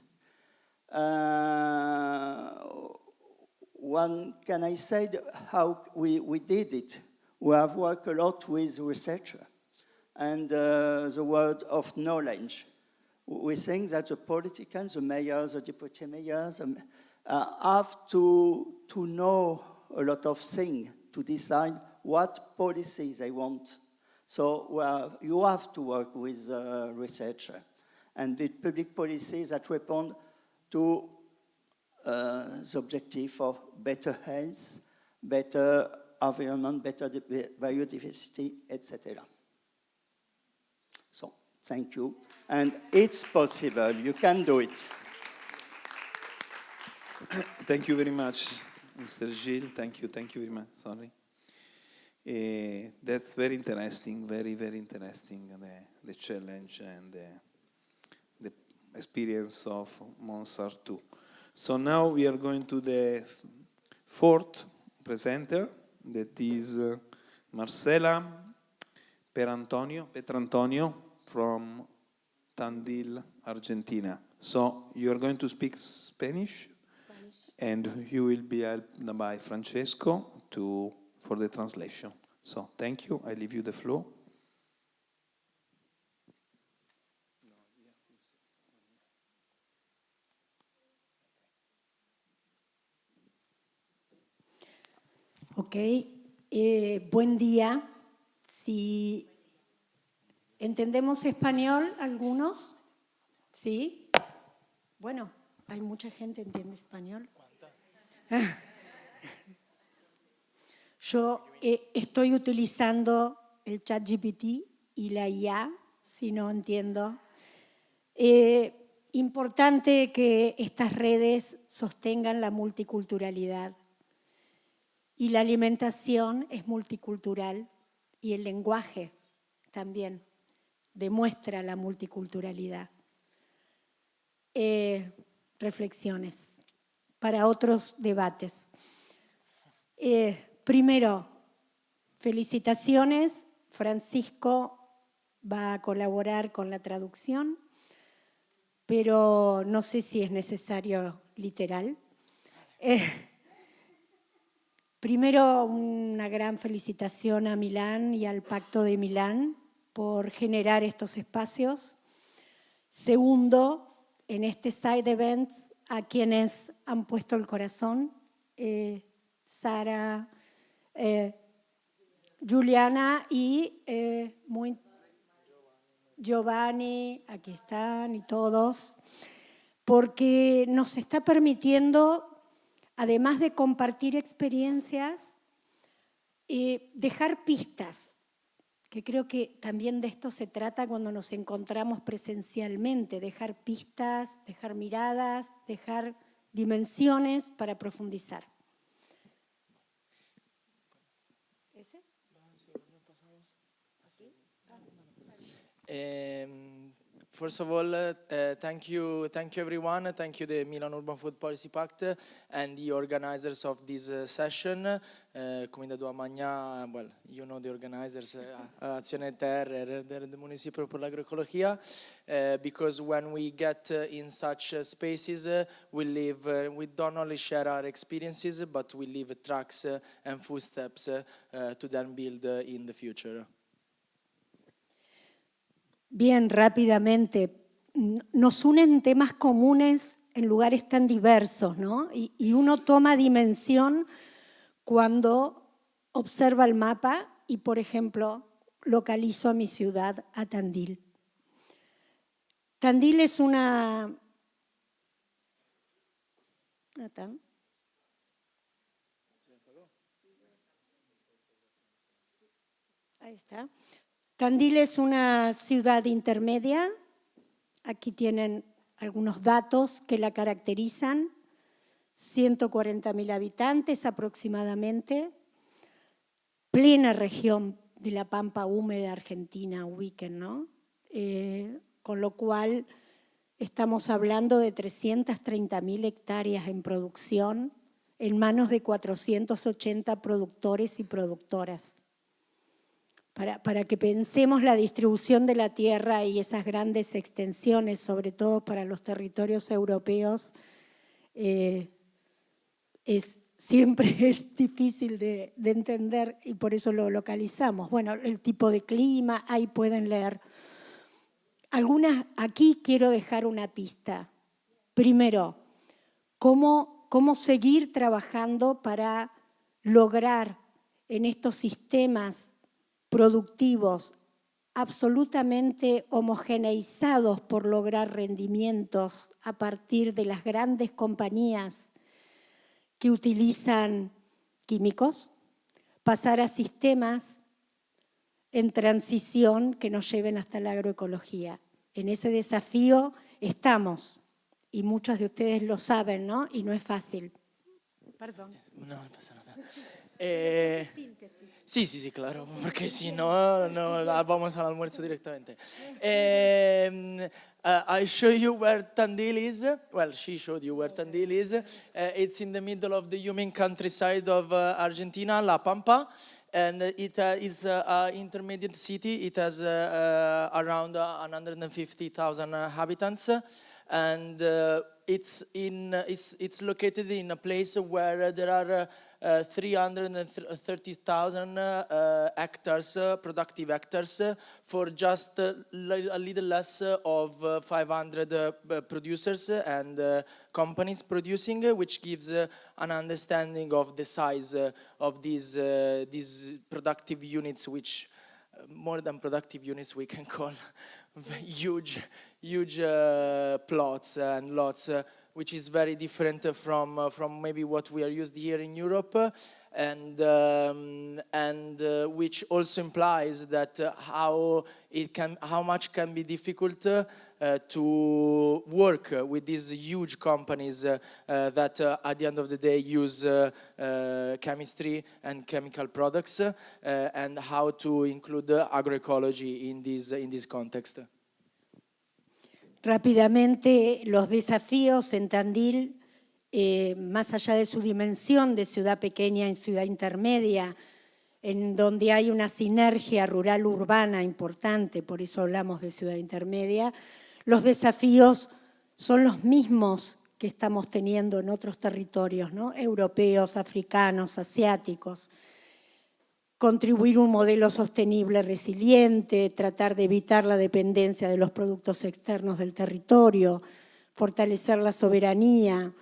can I say how we did it? We have worked a lot with researchers and the word of knowledge. We think that the politicians, the mayors, the deputy mayors, have to know a lot of things to decide what policies they want. So you have to work with researchers and with public policies that respond to the objective of better health, better environment, better biodiversity, etc. So, thank you. And it's possible. You can do it. Thank you very much, Mr. Gilles. Thank you very much. Sorry. That's very interesting, very, very interesting, the challenge and the experience of Monsanto. So now we are going to the fourth presenter, that is Marcela Petrantonio from Tandil, Argentina. So you are going to speak Spanish? and you will be helped by Francesco for the translation. So thank you. I leave you the floor. Ok, buen día. Si entendemos español, algunos, ¿sí? Bueno, hay mucha gente que entiende español. Yo estoy utilizando el ChatGPT y la IA, si no entiendo. Importante que estas redes sostengan la multiculturalidad. Y la alimentación es multicultural y el lenguaje también demuestra la multiculturalidad. Reflexiones para otros debates. Primero, felicitaciones. Francisco va a colaborar con la traducción, pero no sé si es necesario literal. Primero, una gran felicitación a Milán y al Pacto de Milán por generar estos espacios. Segundo, en este side events, a quienes han puesto el corazón, Sara, Juliana y Giovanni, aquí están y todos, porque nos está permitiendo, además de compartir experiencias, dejar pistas, que creo que también de esto se trata cuando nos encontramos presencialmente, dejar pistas, dejar miradas, dejar dimensiones para profundizar. ¿Ese? First of all, thank you everyone. Thank you the Milan Urban Food Policy Pact and the organizers of this session. Comida do Amanhã, well, you know the organizers, Azione Terrae, the municipal for agroecology, because when we get in such spaces, we don't only share our experiences, but we leave tracks and footsteps to then build in the future. Bien, rápidamente, nos unen temas comunes en lugares tan diversos, ¿no? Y uno toma dimensión cuando observa el mapa y, por ejemplo, localizo a mi ciudad, a Tandil. Tandil es una... Ahí está. Tandil es una ciudad intermedia. Aquí tienen algunos datos que la caracterizan. 140.000 habitantes aproximadamente. Plena región de la pampa húmeda argentina, ubiquen, ¿no? Con lo cual estamos hablando de 330.000 hectáreas en producción en manos de 480 productores y productoras. Para que pensemos la distribución de la tierra y esas grandes extensiones, sobre todo para los territorios europeos, siempre es difícil de entender y por eso lo localizamos. Bueno, el tipo de clima, ahí pueden leer. Aquí quiero dejar una pista. Primero, cómo seguir trabajando para lograr en estos sistemas productivos absolutamente homogeneizados por lograr rendimientos a partir de las grandes compañías que utilizan químicos, pasar a sistemas en transición que nos lleven hasta la agroecología. En ese desafío estamos, y muchos de ustedes lo saben, ¿no? Y no es fácil. Perdón. No pasa nada. Sí, claro, porque si no, vamos al almuerzo directamente. I show you where Tandil is. Well, she showed you where Tandil is. It's in the middle of the humid countryside of Argentina, La Pampa. And it is an intermediate city. It has around 150,000 inhabitants. And it's located in a place where there are 330,000 hectares, productive hectares, for just a little less of 500 producers and companies producing, which gives an understanding of the size of these productive units, which more than productive units we can call huge plots and lots, which is very different from maybe what we are used here in Europe, and which also implies that how much can be difficult to work with these huge companies that at the end of the day use chemistry and chemical products, and how to include agroecology in this context. Rápidamente, los desafíos en Tandil, más allá de su dimensión de ciudad pequeña y ciudad intermedia, en donde hay una sinergia rural-urbana importante, por eso hablamos de ciudad intermedia, los desafíos son los mismos que estamos teniendo en otros territorios, ¿no? Europeos, africanos, asiáticos. Contribuir a un modelo sostenible resiliente, tratar de evitar la dependencia de los productos externos del territorio, fortalecer la soberanía,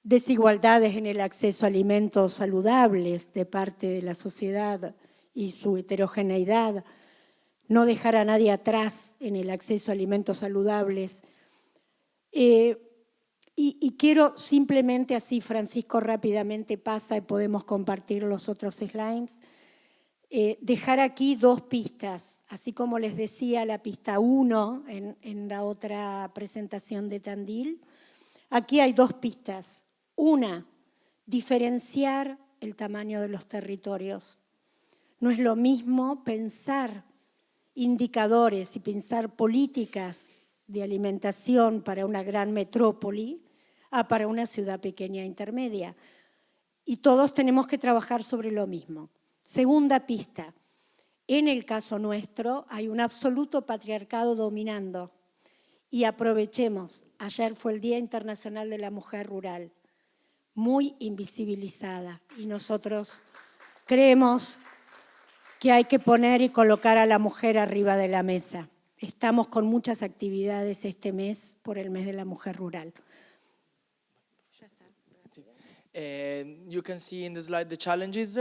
desigualdades en el acceso a alimentos saludables de parte de la sociedad y su heterogeneidad, no dejar a nadie atrás en el acceso a alimentos saludables. Y quiero simplemente, así Francisco rápidamente pasa y podemos compartir los otros slides, dejar aquí dos pistas, así como les decía la pista 1 en la otra presentación de Tandil. Aquí hay dos pistas. Una, diferenciar el tamaño de los territorios. No es lo mismo pensar indicadores y pensar políticas de alimentación para una gran metrópoli a para una ciudad pequeña e intermedia. Y todos tenemos que trabajar sobre lo mismo. Segunda pista, en el caso nuestro hay un absoluto patriarcado dominando y aprovechemos, ayer fue el Día Internacional de la Mujer Rural, muy invisibilizada y nosotros creemos que hay que poner y colocar a la mujer arriba de la mesa. Estamos con muchas actividades este mes por el mes de la mujer rural. You can see in the slide the challenges,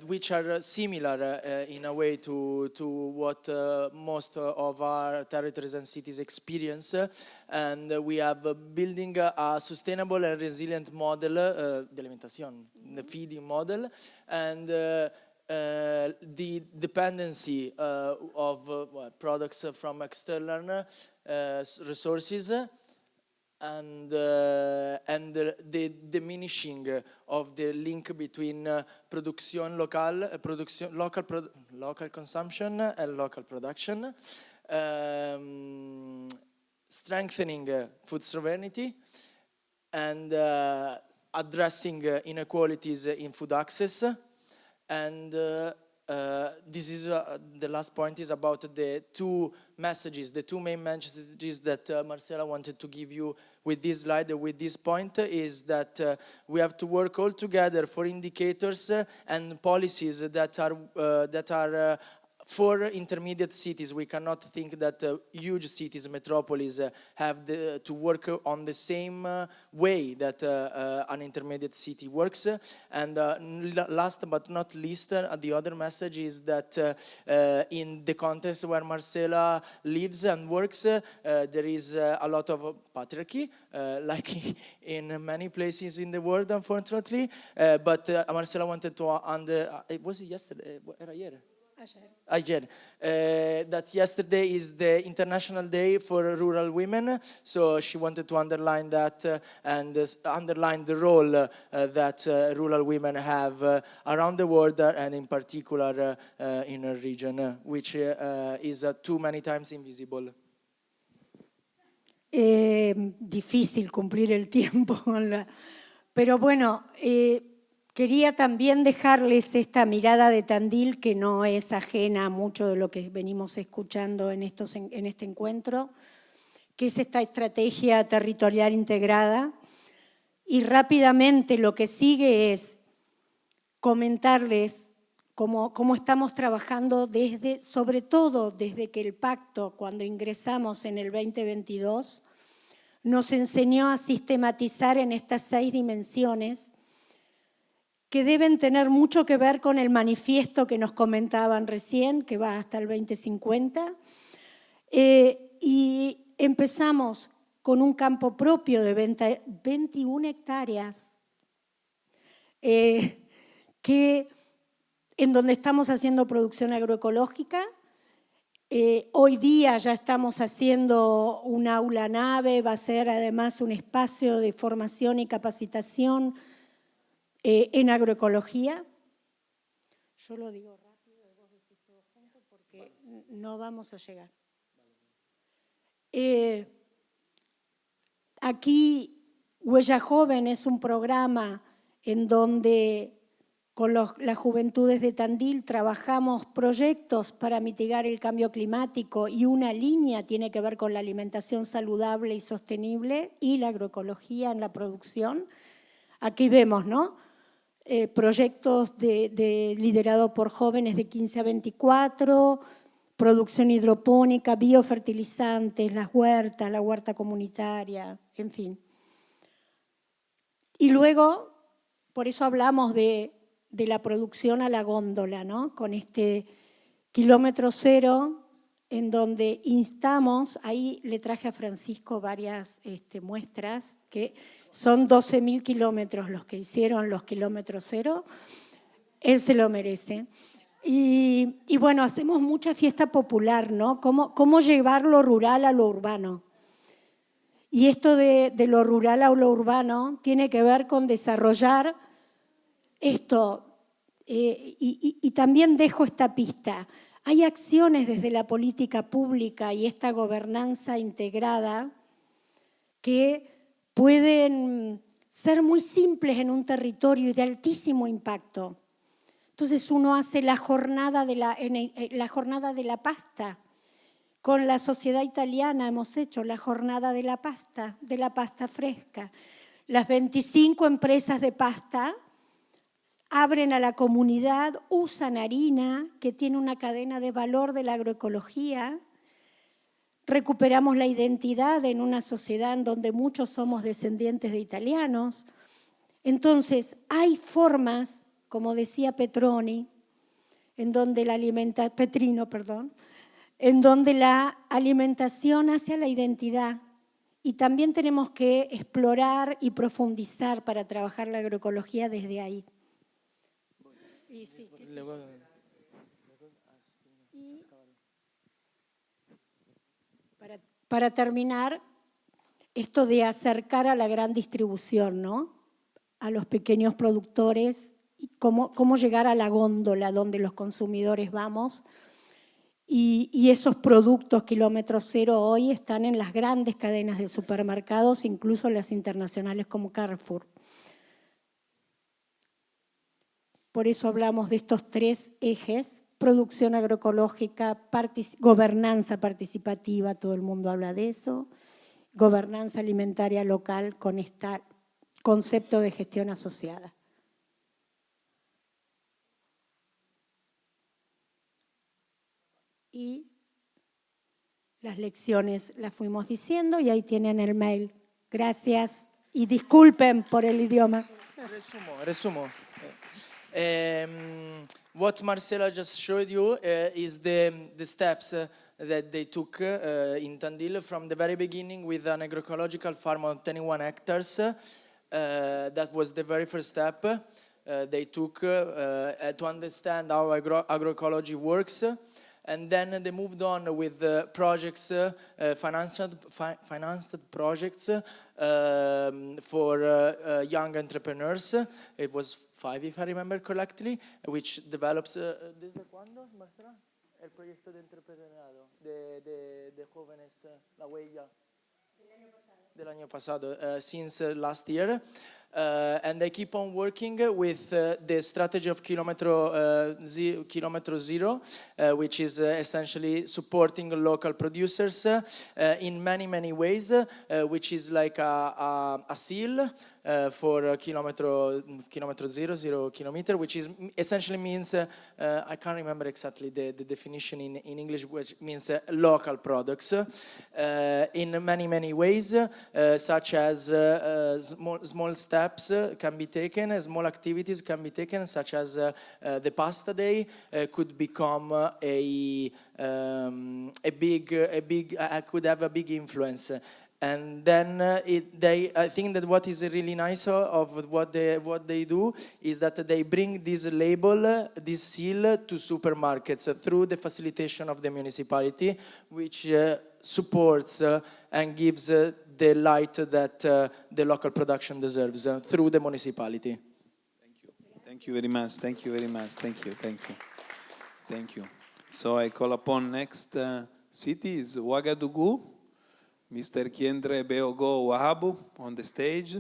which are similar in a way to what most of our territories and cities experience, and we have building a sustainable and resilient model, the alimentation, the feeding model, and the dependency of products from external resources, and the diminishing of the link between local consumption and local production, strengthening food sovereignty, and addressing inequalities in food access, and this is the last point is about the two messages, the two main messages that Marcela wanted to give you with this slide, with this point, is that we have to work all together for indicators and policies that are for intermediate cities. We cannot think that huge cities, metropolis, have to work on the same way that an intermediate city works. And last but not least, the other message is that in the context where Marcela lives and works, there is a lot of patriarchy, like in many places in the world, unfortunately. But Marcela wanted to was it yesterday? Era ayer? Ayer. That yesterday is the International Day for Rural Women, so she wanted to underline that and underline the role that rural women have around the world, and in particular in her region, which is too many times invisible. Difícil cumplir el tiempo, pero bueno, quería también dejarles esta mirada de Tandil que no es ajena a mucho de lo que venimos escuchando en este encuentro, que es esta estrategia territorial integrada. Y rápidamente lo que sigue es comentarles cómo estamos trabajando sobre todo desde que el pacto, cuando ingresamos en el 2022, nos enseñó a sistematizar en estas 6 dimensiones que deben tener mucho que ver con el manifiesto que nos comentaban recién, que va hasta el 2050. Y empezamos con un campo propio de 21 hectáreas, en donde estamos haciendo producción agroecológica. Hoy día ya estamos haciendo un aula nave, va a ser además un espacio de formación y capacitación en agroecología. Yo lo digo rápido, vos decís todo junto porque no vamos a llegar. Aquí Huella Joven es un programa en donde con las juventudes de Tandil trabajamos proyectos para mitigar el cambio climático y una línea tiene que ver con la alimentación saludable y sostenible y la agroecología en la producción. Aquí vemos, ¿no? Proyectos liderados por jóvenes de 15 a 24, producción hidropónica, biofertilizantes, las huertas, la huerta comunitaria, en fin. Y luego, por eso hablamos de la producción a la góndola, ¿no? Con este kilómetro cero, en donde instamos, ahí le traje a Francisco varias muestras, que son 12.000 kilómetros los que hicieron los kilómetros cero, él se lo merece. Y bueno, hacemos mucha fiesta popular, ¿no? ¿Cómo llevar lo rural a lo urbano? Y esto de lo rural a lo urbano tiene que ver con desarrollar esto. Y también dejo esta pista. Hay acciones desde la política pública y esta gobernanza integrada que pueden ser muy simples en un territorio y de altísimo impacto. Entonces uno hace la jornada de la pasta. Con la sociedad italiana hemos hecho la jornada de la pasta fresca. Las 25 empresas de pasta abren a la comunidad, usan harina que tiene una cadena de valor de la agroecología. Recuperamos la identidad en una sociedad en donde muchos somos descendientes de italianos. Entonces hay formas, como decía Petroni, en donde en donde la alimentación hace a la identidad. Y también tenemos que explorar y profundizar para trabajar la agroecología desde ahí. Y sí, para terminar, esto de acercar a la gran distribución, ¿no? A los pequeños productores, y cómo llegar a la góndola donde los consumidores vamos. Y esos productos kilómetro cero hoy están en las grandes cadenas de supermercados, incluso las internacionales como Carrefour. Por eso hablamos de estos 3 ejes: producción agroecológica, gobernanza participativa, todo el mundo habla de eso, gobernanza alimentaria local con este concepto de gestión asociada. Y las lecciones las fuimos diciendo y ahí tienen el mail. Gracias y disculpen por el idioma. Resumo. What Marcela just showed you is the steps that they took in Tandil from the very beginning with an agroecological farm of 21 hectares. That was the very first step they took to understand how agroecology works. And then they moved on with projects, financed projects for young entrepreneurs. It was 5, if I remember correctly, which develops... ¿Desde cuándo, Marcela? El proyecto de entrepreneuriado de jóvenes, La Huella. Del año pasado, since last year. And they keep on working with the strategy of kilometer zero, which is essentially supporting local producers in many ways, which is like a seal for kilometer zero, 0 kilometer, which is essentially means, I can't remember exactly the definition in English, which means local products in many ways, such as small steps can be taken, small activities can be taken, such as the pasta day could become could have a big influence. And then I think that what is really nice of what they do is that they bring this label, this seal to supermarkets through the facilitation of the municipality, which supports and gives the light that the local production deserves through the municipality. Thank you very much. Thank you very much. Thank you. So I call upon next city is Ouagadougou. Mr. Kiendre Beogo Wahabu on the stage.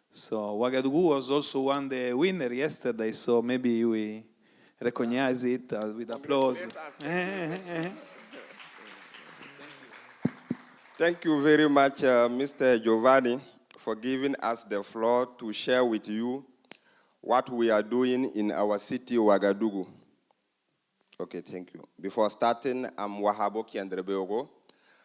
So Ouagadougou was also won the winner yesterday, so maybe we recognize it with applause. Thank you very much, Mr. Giovanni, for giving us the floor to share with you what we are doing in our city, Ouagadougou. Okay, thank you. Before starting, I'm Wahabo Kiendre Beogo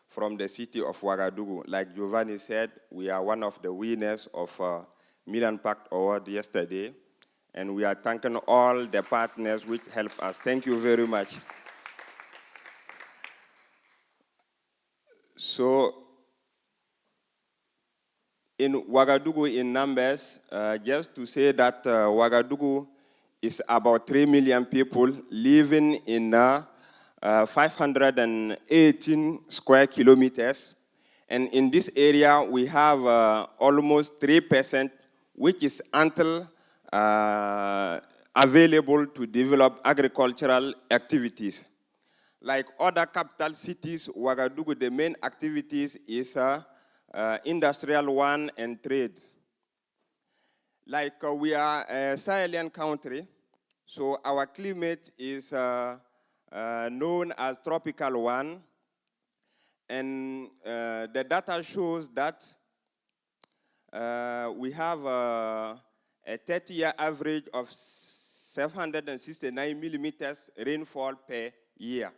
from the city of Ouagadougou. Like Giovanni said, we are one of the winners of Milan Pact Award yesterday, and we are thanking all the partners which help us. Thank you very much. So, in Ouagadougou in numbers, just to say that Ouagadougou is about 3 million people living in 518 square kilometers. And in this area, we have almost 3%, which is ample available to develop agricultural activities. Like other capital cities, Ouagadougou, the main activities is industrial one and trade. Like we are a Sahelian country, so our climate is known as tropical one, and the data shows that we have a 30-year average of 769 millimeters rainfall per year.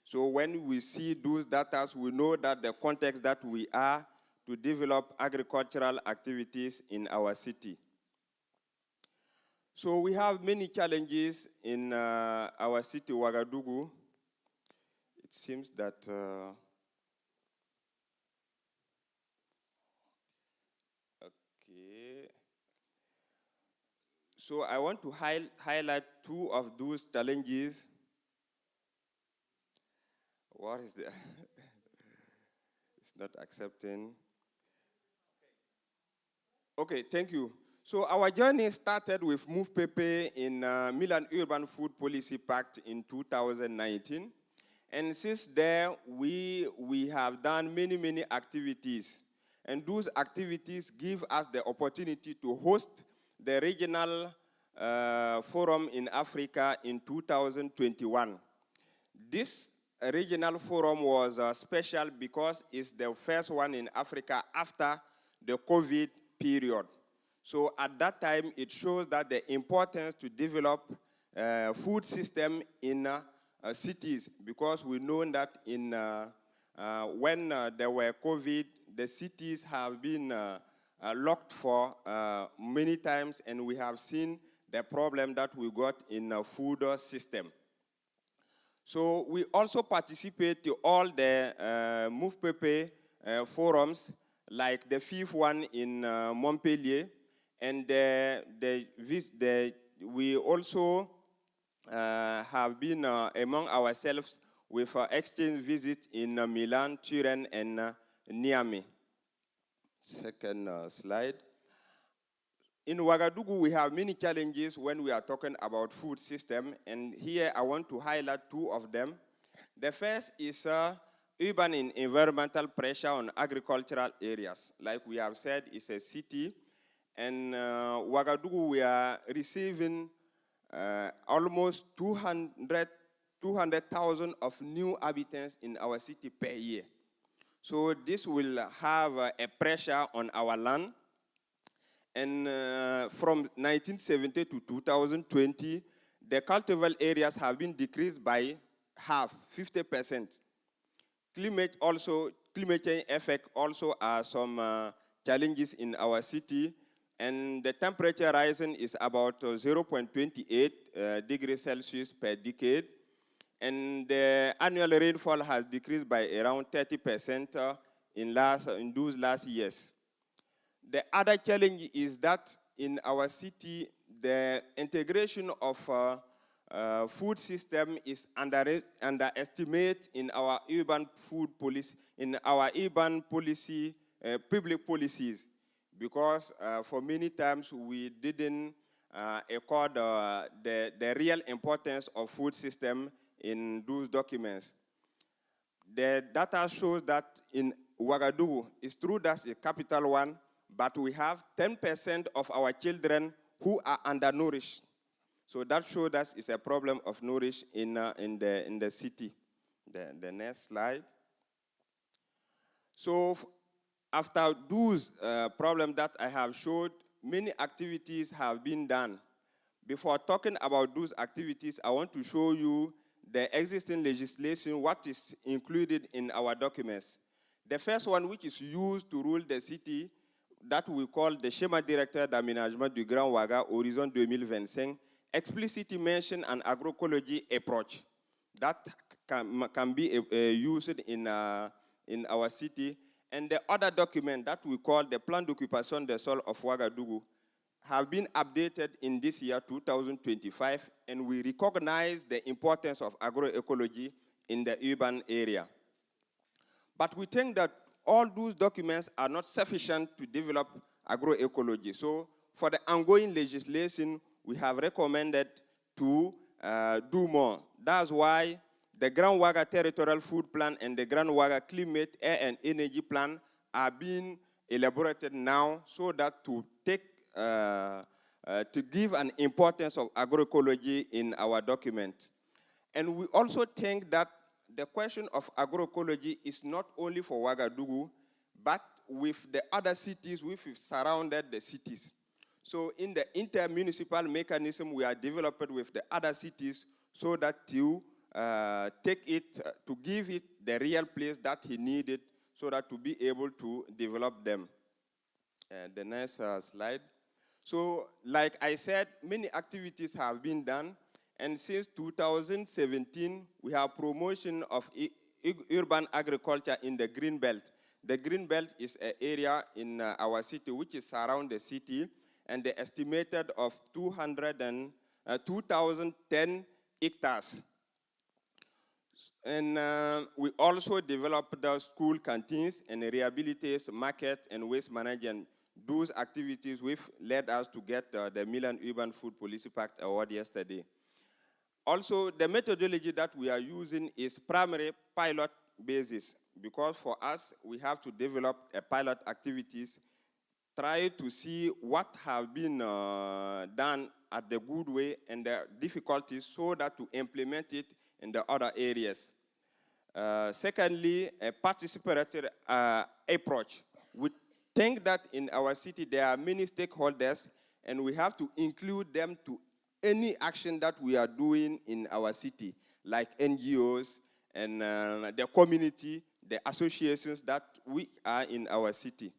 So when we see those data, we know that the context that we are to develop agricultural activities in our city. So we have many challenges in our city, Ouagadougou. It seems that okay. So I want to highlight two of those challenges. What is the? It's not accepting. Okay, thank you. So our journey started with MUFPP in Milan Urban Food Policy Pact in 2019. And since there, we have done many activities. And those activities give us the opportunity to host the regional forum in Africa in 2021. This regional forum was special because it's the first one in Africa after the COVID period. So at that time, it shows that the importance to develop food system in cities, because we know that in when there were COVID, the cities have been locked for many times, and we have seen the problem that we got in the food system. So we also participate to all the MUFPP forums, like the fifth one in Montpellier, and we also have been among ourselves with exchange visit in Milan, Turin, and Niamey. Second slide. In Ouagadougou, we have many challenges when we are talking about food system, and here I want to highlight two of them. The first is urban and environmental pressure on agricultural areas. Like we have said, it's a city, And Ouagadougou, we are receiving almost 200,000 of new inhabitants in our city per year. So this will have a pressure on our land. And from 1970 to 2020, the cultivable areas have been decreased by half, 50%. Climate change effect also are some challenges in our city, and the temperature rising is about 0.28 degrees Celsius per decade, and the annual rainfall has decreased by around 30% in those last years. The other challenge is that in our city, the integration of food system is underestimated in our urban food policy, in our urban policy, public policies, because for many times we didn't accord the real importance of food system in those documents. The data shows that in Ouagadougou, it's true that's a capital one, but we have 10% of our children who are undernourished. So that shows us it's a problem of nourish in the city. The next slide. So after those problems that I have showed, many activities have been done. Before talking about those activities, I want to show you the existing legislation, what is included in our documents. The first one, which is used to rule the city, that we call the Schéma Directeur d'Aménagement du Grand Ouaga, Horizon 2025, explicitly mention an agroecology approach that can be used in our city. And the other document that we call the Plan d'Occupation des Sols of Ouagadougou have been updated in this year, 2025, and we recognize the importance of agroecology in the urban area. But we think that all those documents are not sufficient to develop agroecology. So for the ongoing legislation, we have recommended to do more. That's why the Grand Ouaga Territorial Food Plan and the Grand Ouaga Climate, Air and Energy Plan are being elaborated now so that to give an importance of agroecology in our document. And we also think that the question of agroecology is not only for Ouagadougou, but with the other cities which have surrounded the cities. So in the inter-municipal mechanism we are developing with the other cities so that to take it, to give it the real place that he needed so that to be able to develop them. The next slide. So like I said, many activities have been done. And since 2017, we have promotion of urban agriculture in the Green Belt. The Green Belt is an area in our city which is around the city, and the estimated of 2,010 hectares. And we also developed the school canteens and rehabilitation, market, and waste management. Those activities which led us to get the Milan Urban Food Policy Pact Award yesterday. Also, the methodology that we are using is primary pilot basis, because for us, we have to develop a pilot activities, try to see what have been done at the good way and the difficulties so that to implement it in the other areas. Secondly, a participatory approach. We think that in our city there are many stakeholders and we have to include them to any action that we are doing in our city, like NGOs and the community, the associations that we are in our city.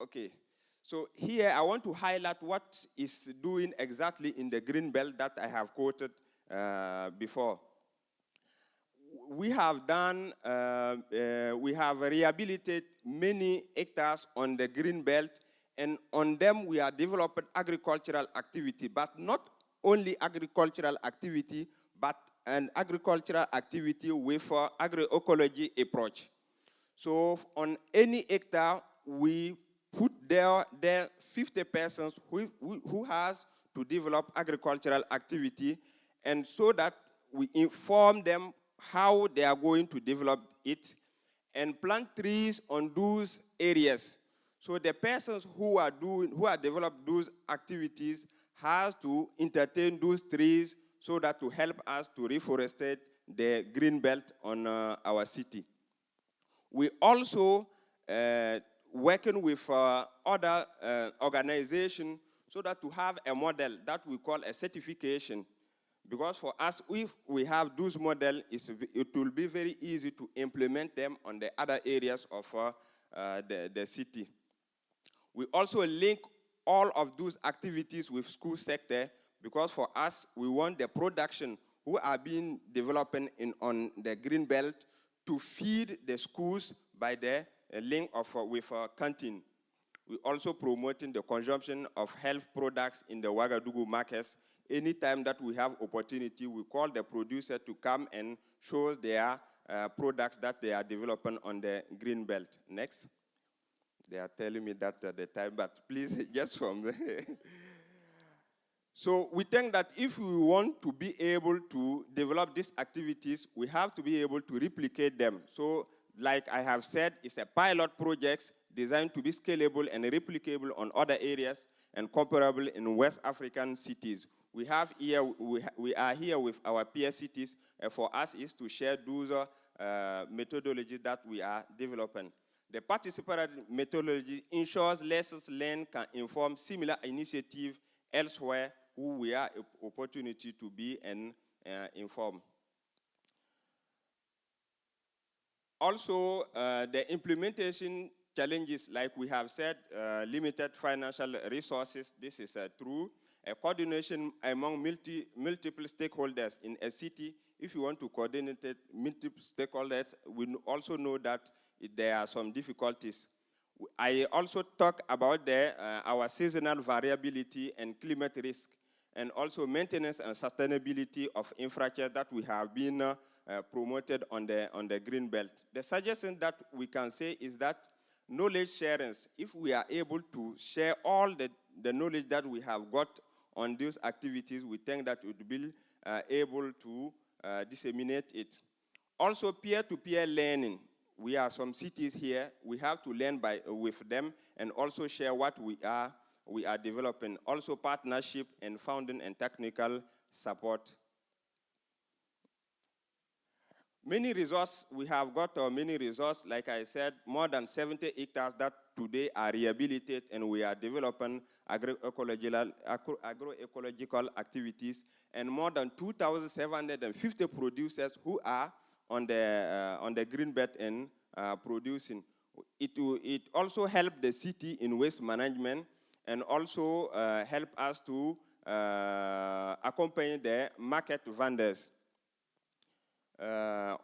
Okay, so here I want to highlight what is doing exactly in the Green Belt that I have quoted before. We have done, we have rehabilitated many hectares on the Green Belt, and on them we are developing agricultural activity, but not only agricultural activity, but an agricultural activity with agroecology approach. So on any hectare, we put there 50 persons who has to develop agricultural activity, and so that we inform them how they are going to develop it, and plant trees on those areas. So the persons who are developed those activities has to entertain those trees so that to help us to reforestate the green belt on our city. We also working with other organizations so that to have a model that we call a certification. Because for us, if we have those models, it will be very easy to implement them on the other areas of the city. We also link all of those activities with school sector, because for us, we want the production who are being developing on the green belt to feed the schools by the link with canteen. We also promoting the consumption of health products in the Ouagadougou markets. Anytime that we have opportunity, we call the producer to come and show their products that they are developing on the green belt. Next. They are telling me that at the time, but please, just from there. So we think that if we want to be able to develop these activities, we have to be able to replicate them. So like I have said, it's a pilot project designed to be scalable and replicable on other areas and comparable in West African cities. We are here with our peer cities, and for us is to share those methodologies that we are developing. The participatory methodology ensures lessons learned can inform similar initiatives elsewhere who we are opportunity to be and inform. Also, the implementation challenges, like we have said, limited financial resources. This is true. A coordination among multiple stakeholders in a city. If you want to coordinate multiple stakeholders, we also know that there are some difficulties. I also talk about our seasonal variability and climate risk, and also maintenance and sustainability of infrastructure that we have been promoted on the green belt. The suggestion that we can say is that knowledge sharing, if we are able to share all the knowledge that we have got on these activities, we think that we would be able to disseminate it. Also, peer-to-peer learning. We are some cities here. We have to learn with them and also share what we are developing. Also, partnership and funding and technical support. Many resources, we have got many resources, like I said, more than 70 hectares that today are rehabilitated, and we are developing agroecological activities, and more than 2,750 producers who are on the green belt and producing. It also helps the city in waste management, and also help us to accompany the market vendors.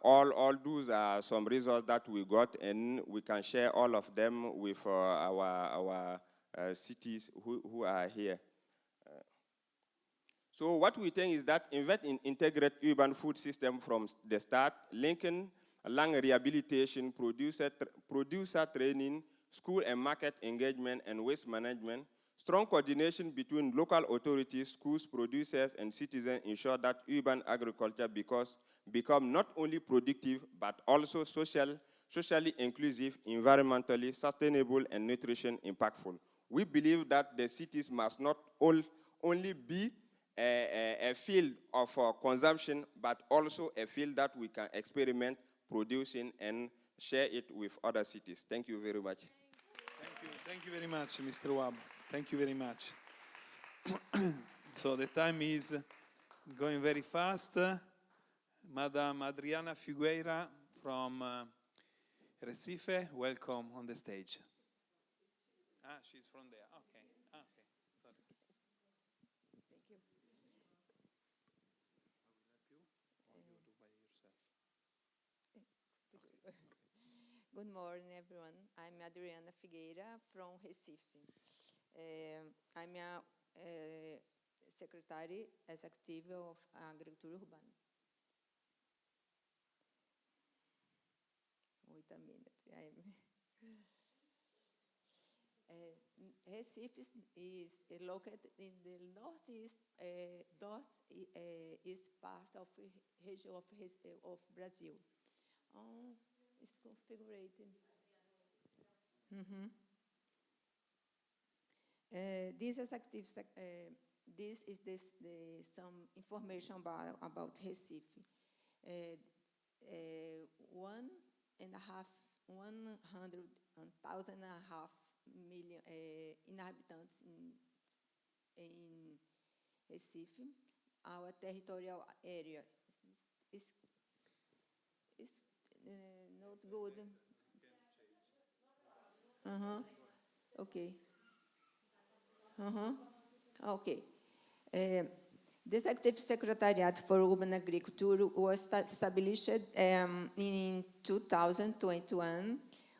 All those are some results that we got, and we can share all of them with our cities who are here. So what we think is that invest in integrated urban food system from the start, linking land rehabilitation, producer training, school and market engagement, and waste management. Strong coordination between local authorities, schools, producers, and citizens ensure that urban agriculture become not only productive, but also socially inclusive, environmentally sustainable, and nutrition impactful. We believe that the cities must not only be a field of consumption, but also a field that we can experiment, producing, and share it with other cities. Thank you very much. Thank you very much, Mr. Wab. Thank you very much. So the time is going very fast. Madam Adriana Figueira from Recife, welcome on the stage. She's from there. Okay. Okay. Sorry. Thank you. Good morning, everyone. I'm Adriana Figueira from Recife. I'm a secretary executive of Agriculture Urbana. Wait a minute. Recife is located in the northeast. Is part of region of Brazil. is configured. This is some information about Recife. 100,500 million inhabitants in Recife. Our territorial area is not good. Okay. Okay. The Executive Secretariat for Urban Agriculture was established in 2021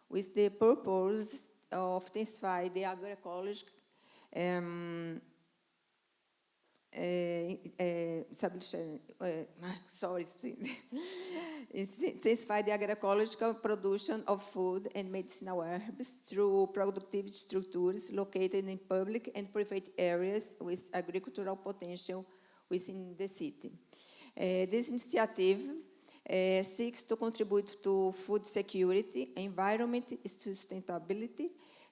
with the purpose of intensify the agroecological intensify the agroecological production of food and medicinal herbs through productive structures located in public and private areas with agricultural potential within the city. This initiative seeks to contribute to food security, environment sustainability,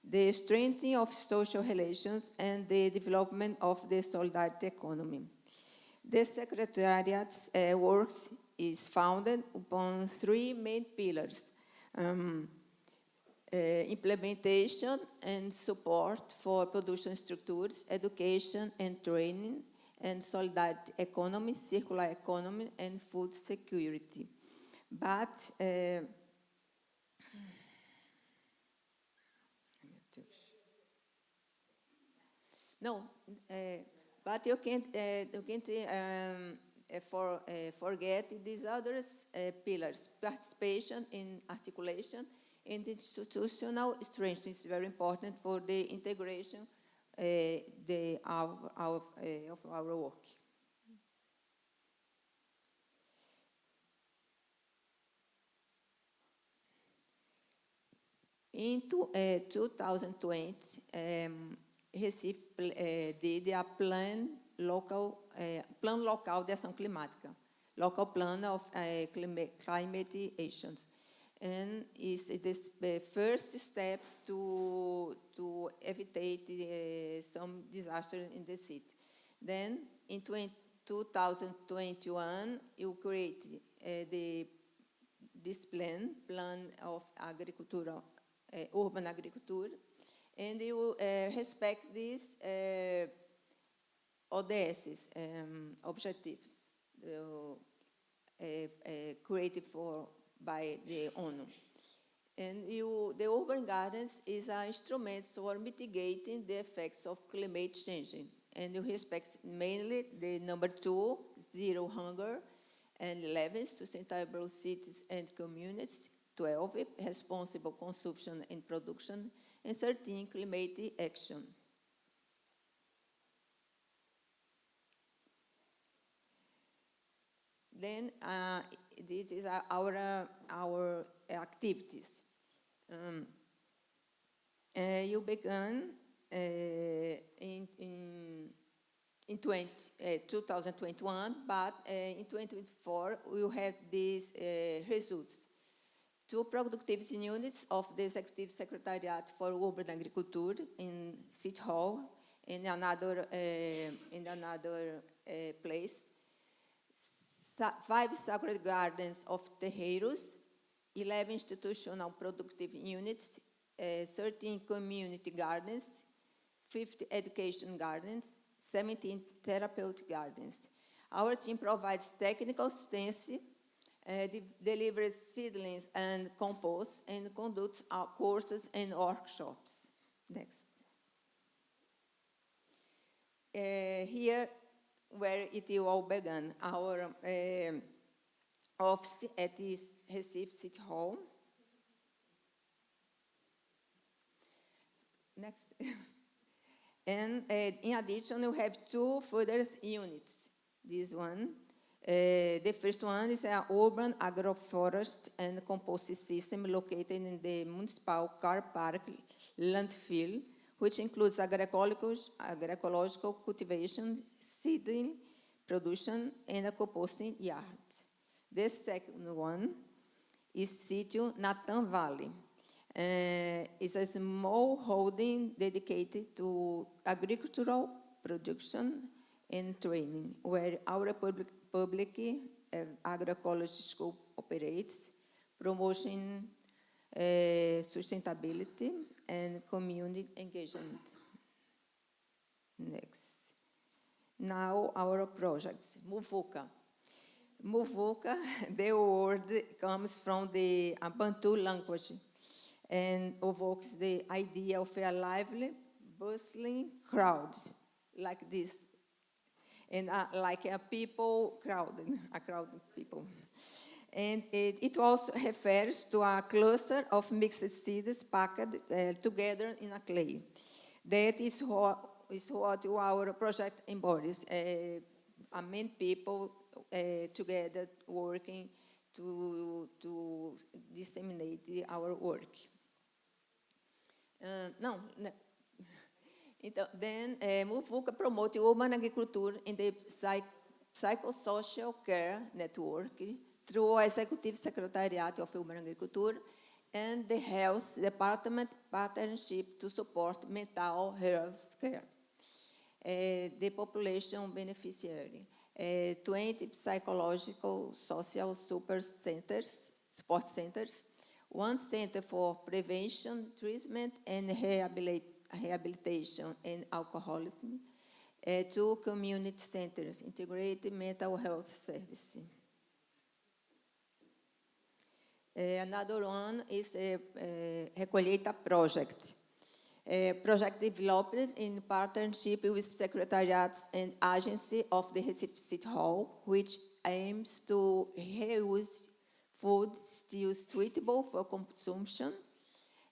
the strengthening of social relations, and the development of the solidarity economy. The Secretariat's works is founded upon three main pillars: implementation and support for production structures, education and training, and solidarity economy, circular economy, and food security. But but you can't forget these other pillars: participation in articulation and institutional strength is very important for the integration of our work. In 2020, Recife did a Plano Local de Ação Climática, local plan of climate actions, and is the first step to evite some disaster in the city. Then, in 2021, you create this plan of agricultural, urban agriculture, and you respect these ODSs, objectives created by the ONU. And the urban gardens is an instrument for mitigating the effects of climate change. And you respect mainly the number 2, zero hunger, and 11, sustainable cities and communities, 12, responsible consumption and production, and 13, climate action. Then this is our activities. You began in 2021, but in 2024 we will have these results. 2 productivity units of the Executive Secretariat for Urban Agriculture in City Hall, in another place. 5 sacred gardens of terreiros, 11 institutional productive units, 13 community gardens, 50 education gardens, 17 therapeutic gardens. Our team provides technical assistance, delivers seedlings and compost, and conducts courses and workshops. Next. Here, where it all began, our office at the Recife City Hall. Next. And in addition, we have 2 further units. This one. The first one is an urban agroforest and compost system located in the municipal car park landfill, which includes agroecological cultivation, seedling, production, and a composting yard. The second one is Sítio Natan Valley. It's a small holding dedicated to agricultural production and training, where our public agroecology school operates, promoting sustainability and community engagement. Next. Now our projects. Muvuka. Muvuka, the word comes from the Bantu language and evokes the idea of a lively, bustling crowd, like this, and like a people crowd, a crowd of people. And it also refers to a cluster of mixed seeds packed together in a clay. That is what our project embodies, many people together working to disseminate our work. Então, then, Muvuka promote urban agriculture in the psychosocial care network through Executive Secretariat of Urban Agriculture and the Health Department partnership to support mental health care. The population beneficiary, 20 psychological social support centers, 1 center for prevention, treatment, and rehabilitation and alcoholism, 2 community centers, integrated mental health service. Another one is a Recolheita project. A project developed in partnership with secretariats and agency of the Recife City Hall, which aims to reuse food still suitable for consumption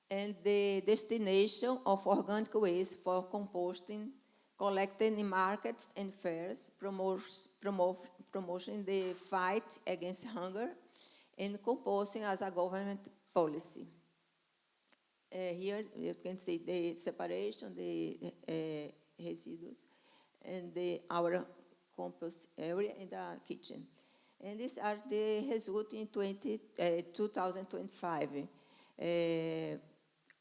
and the destination of organic waste for composting, collected in markets and fairs, promoting the fight against hunger, and composting as a government policy. Here you can see the separation, the residues, and our compost area in the kitchen. And these are the results in 2025.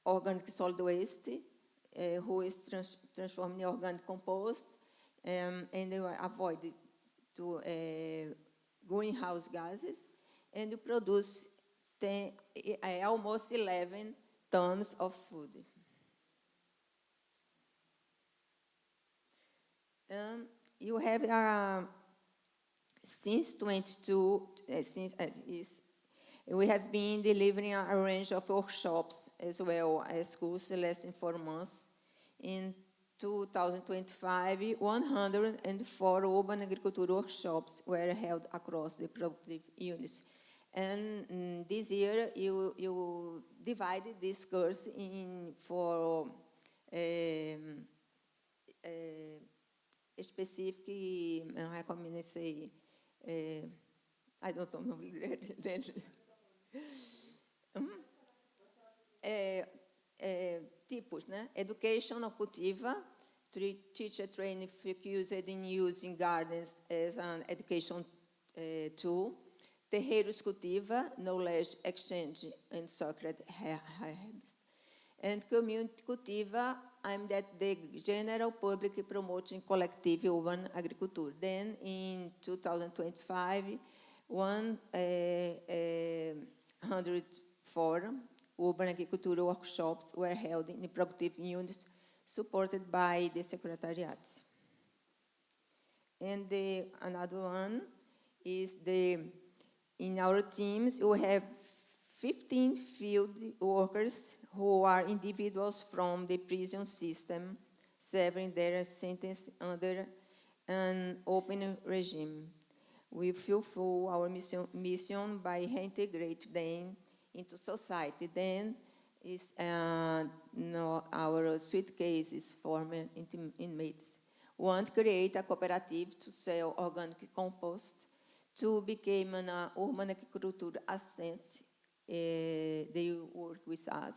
Organic solid waste, who is transformed in organic compost, and they avoid to greenhouse gases, and you produce almost 11 tons of food. You have since 22, we have been delivering a range of workshops as well as courses lasting 4 months. In 2025, 104 urban agriculture workshops were held across the productive units. And this year, you divided this course for specific, how can I say, I don't know. Tipos, né? Educational cultiva, teacher training focused in using gardens as an education tool. Terreiros cultiva, knowledge exchange and sacred herbs. And community cultiva, aimed at the general public promoting collective urban agriculture. Then in 2025, 104 urban agriculture workshops were held in the productive units supported by the secretariats. And another one is in our teams, we have 15 field workers who are individuals from the prison system, serving their sentence under an open regime. We fulfill our mission by reintegrating them into society. Then our suitcases former inmates. 1, create a cooperative to sell organic compost. 2, became an urban agriculture ascent. They work with us.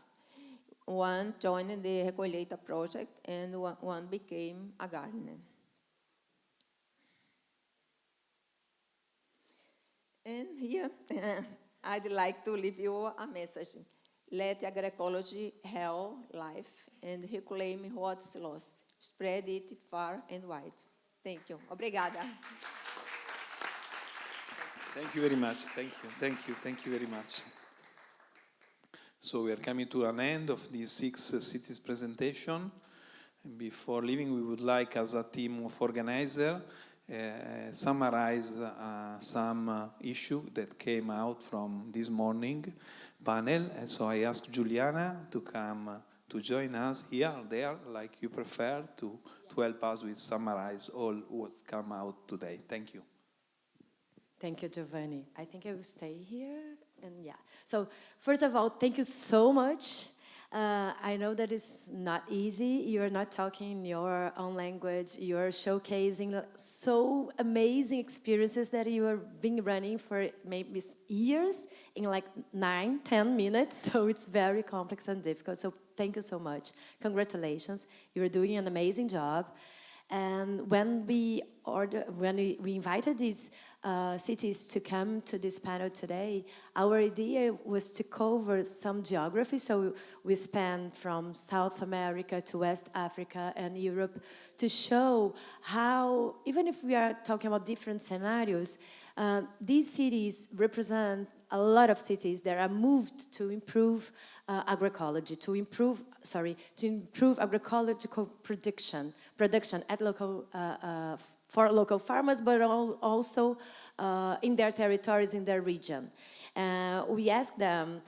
1 joined the Recolheita project, and 1 became a gardener. And here I'd like to leave you a message. Let agroecology heal life and reclaim what's lost. Spread it far and wide. Thank you. Obrigada. Thank you very much. Thank you very much. So we are coming to an end of this 6 cities presentation. And before leaving, we would like, as a team of organizers, summarize some issue that came out from this morning panel. And so I asked Juliana to come to join us here or there, like you prefer, to help us with summarize all what's come out today. Thank you. Thank you, Giovanni. I think I will stay here. And yeah. So first of all, thank you so much. I know that it's not easy. You're not talking in your own language. You're showcasing so amazing experiences that you have been running for maybe years in like 9-10 minutes. So it's very complex and difficult. So thank you so much. Congratulations. You're doing an amazing job. And when we invited these cities to come to this panel today, our idea was to cover some geography. So we spanned from South America to West Africa and Europe to show how, even if we are talking about different scenarios, these cities represent a lot of cities that are moved to improve agroecology, to improve agroecological production at local, for local farmers, but also in their territories, in their region. We asked them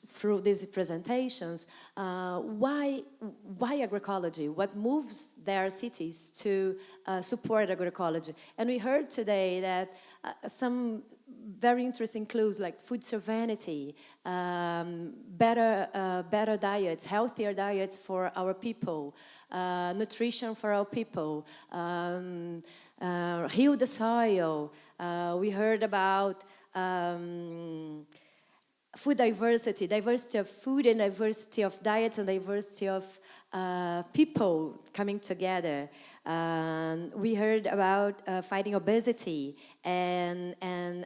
through these presentations, why agroecology? What moves their cities to support agroecology? And we heard today that some very interesting clues like food sovereignty, better diets, healthier diets for our people, nutrition for our people, heal the soil. We heard about food diversity, diversity of food and diversity of diets and diversity of people coming together. We heard about fighting obesity and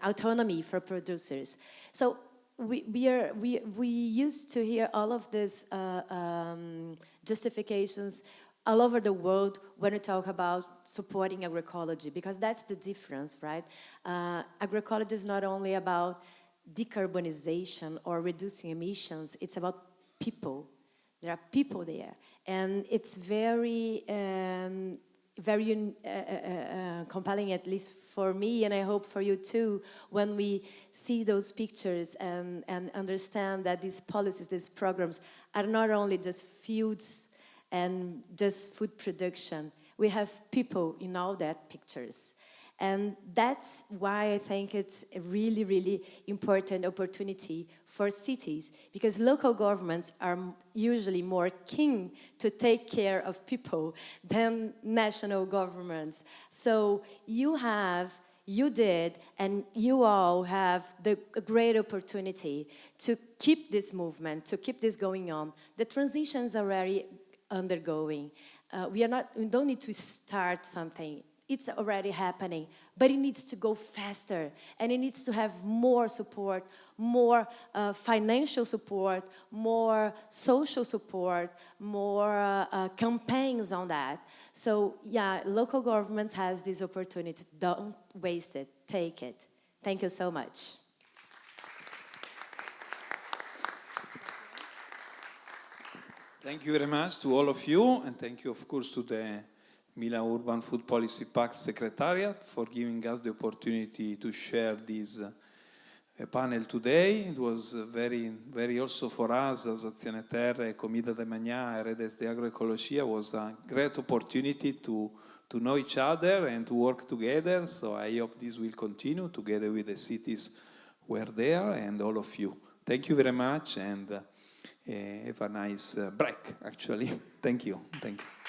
autonomy for producers. So we used to hear all of these justifications all over the world when we talk about supporting agroecology, because that's the difference, right? Agroecology is not only about decarbonization or reducing emissions, it's about people. There are people there, and it's very compelling, at least for me, and I hope for you too, when we see those pictures and understand that these policies, these programs are not only just fields and just food production. We have people in all that pictures. And that's why I think it's a really, really important opportunity for cities, because local governments are usually more keen to take care of people than national governments. So you did, and you all have the great opportunity to keep this movement, to keep this going on. The transition is already undergoing. We don't need to start something. It's already happening, but it needs to go faster, and it needs to have more support, more financial support, more social support, more campaigns on that. So yeah, local governments has this opportunity. Don't waste it, take it. Thank you so much. Thank you very much to all of you, and thank you, of course, to the Milan Urban Food Policy Pact Secretariat for giving us the opportunity to share this panel today. It was very also for us as Azione Terrae, Comida de Amanhã, Redes de Agroecologia, was a great opportunity to know each other and to work together. So I hope this will continue together with the cities who are there and all of you. Thank you very much, and have a nice break, actually. Thank you. Thank you.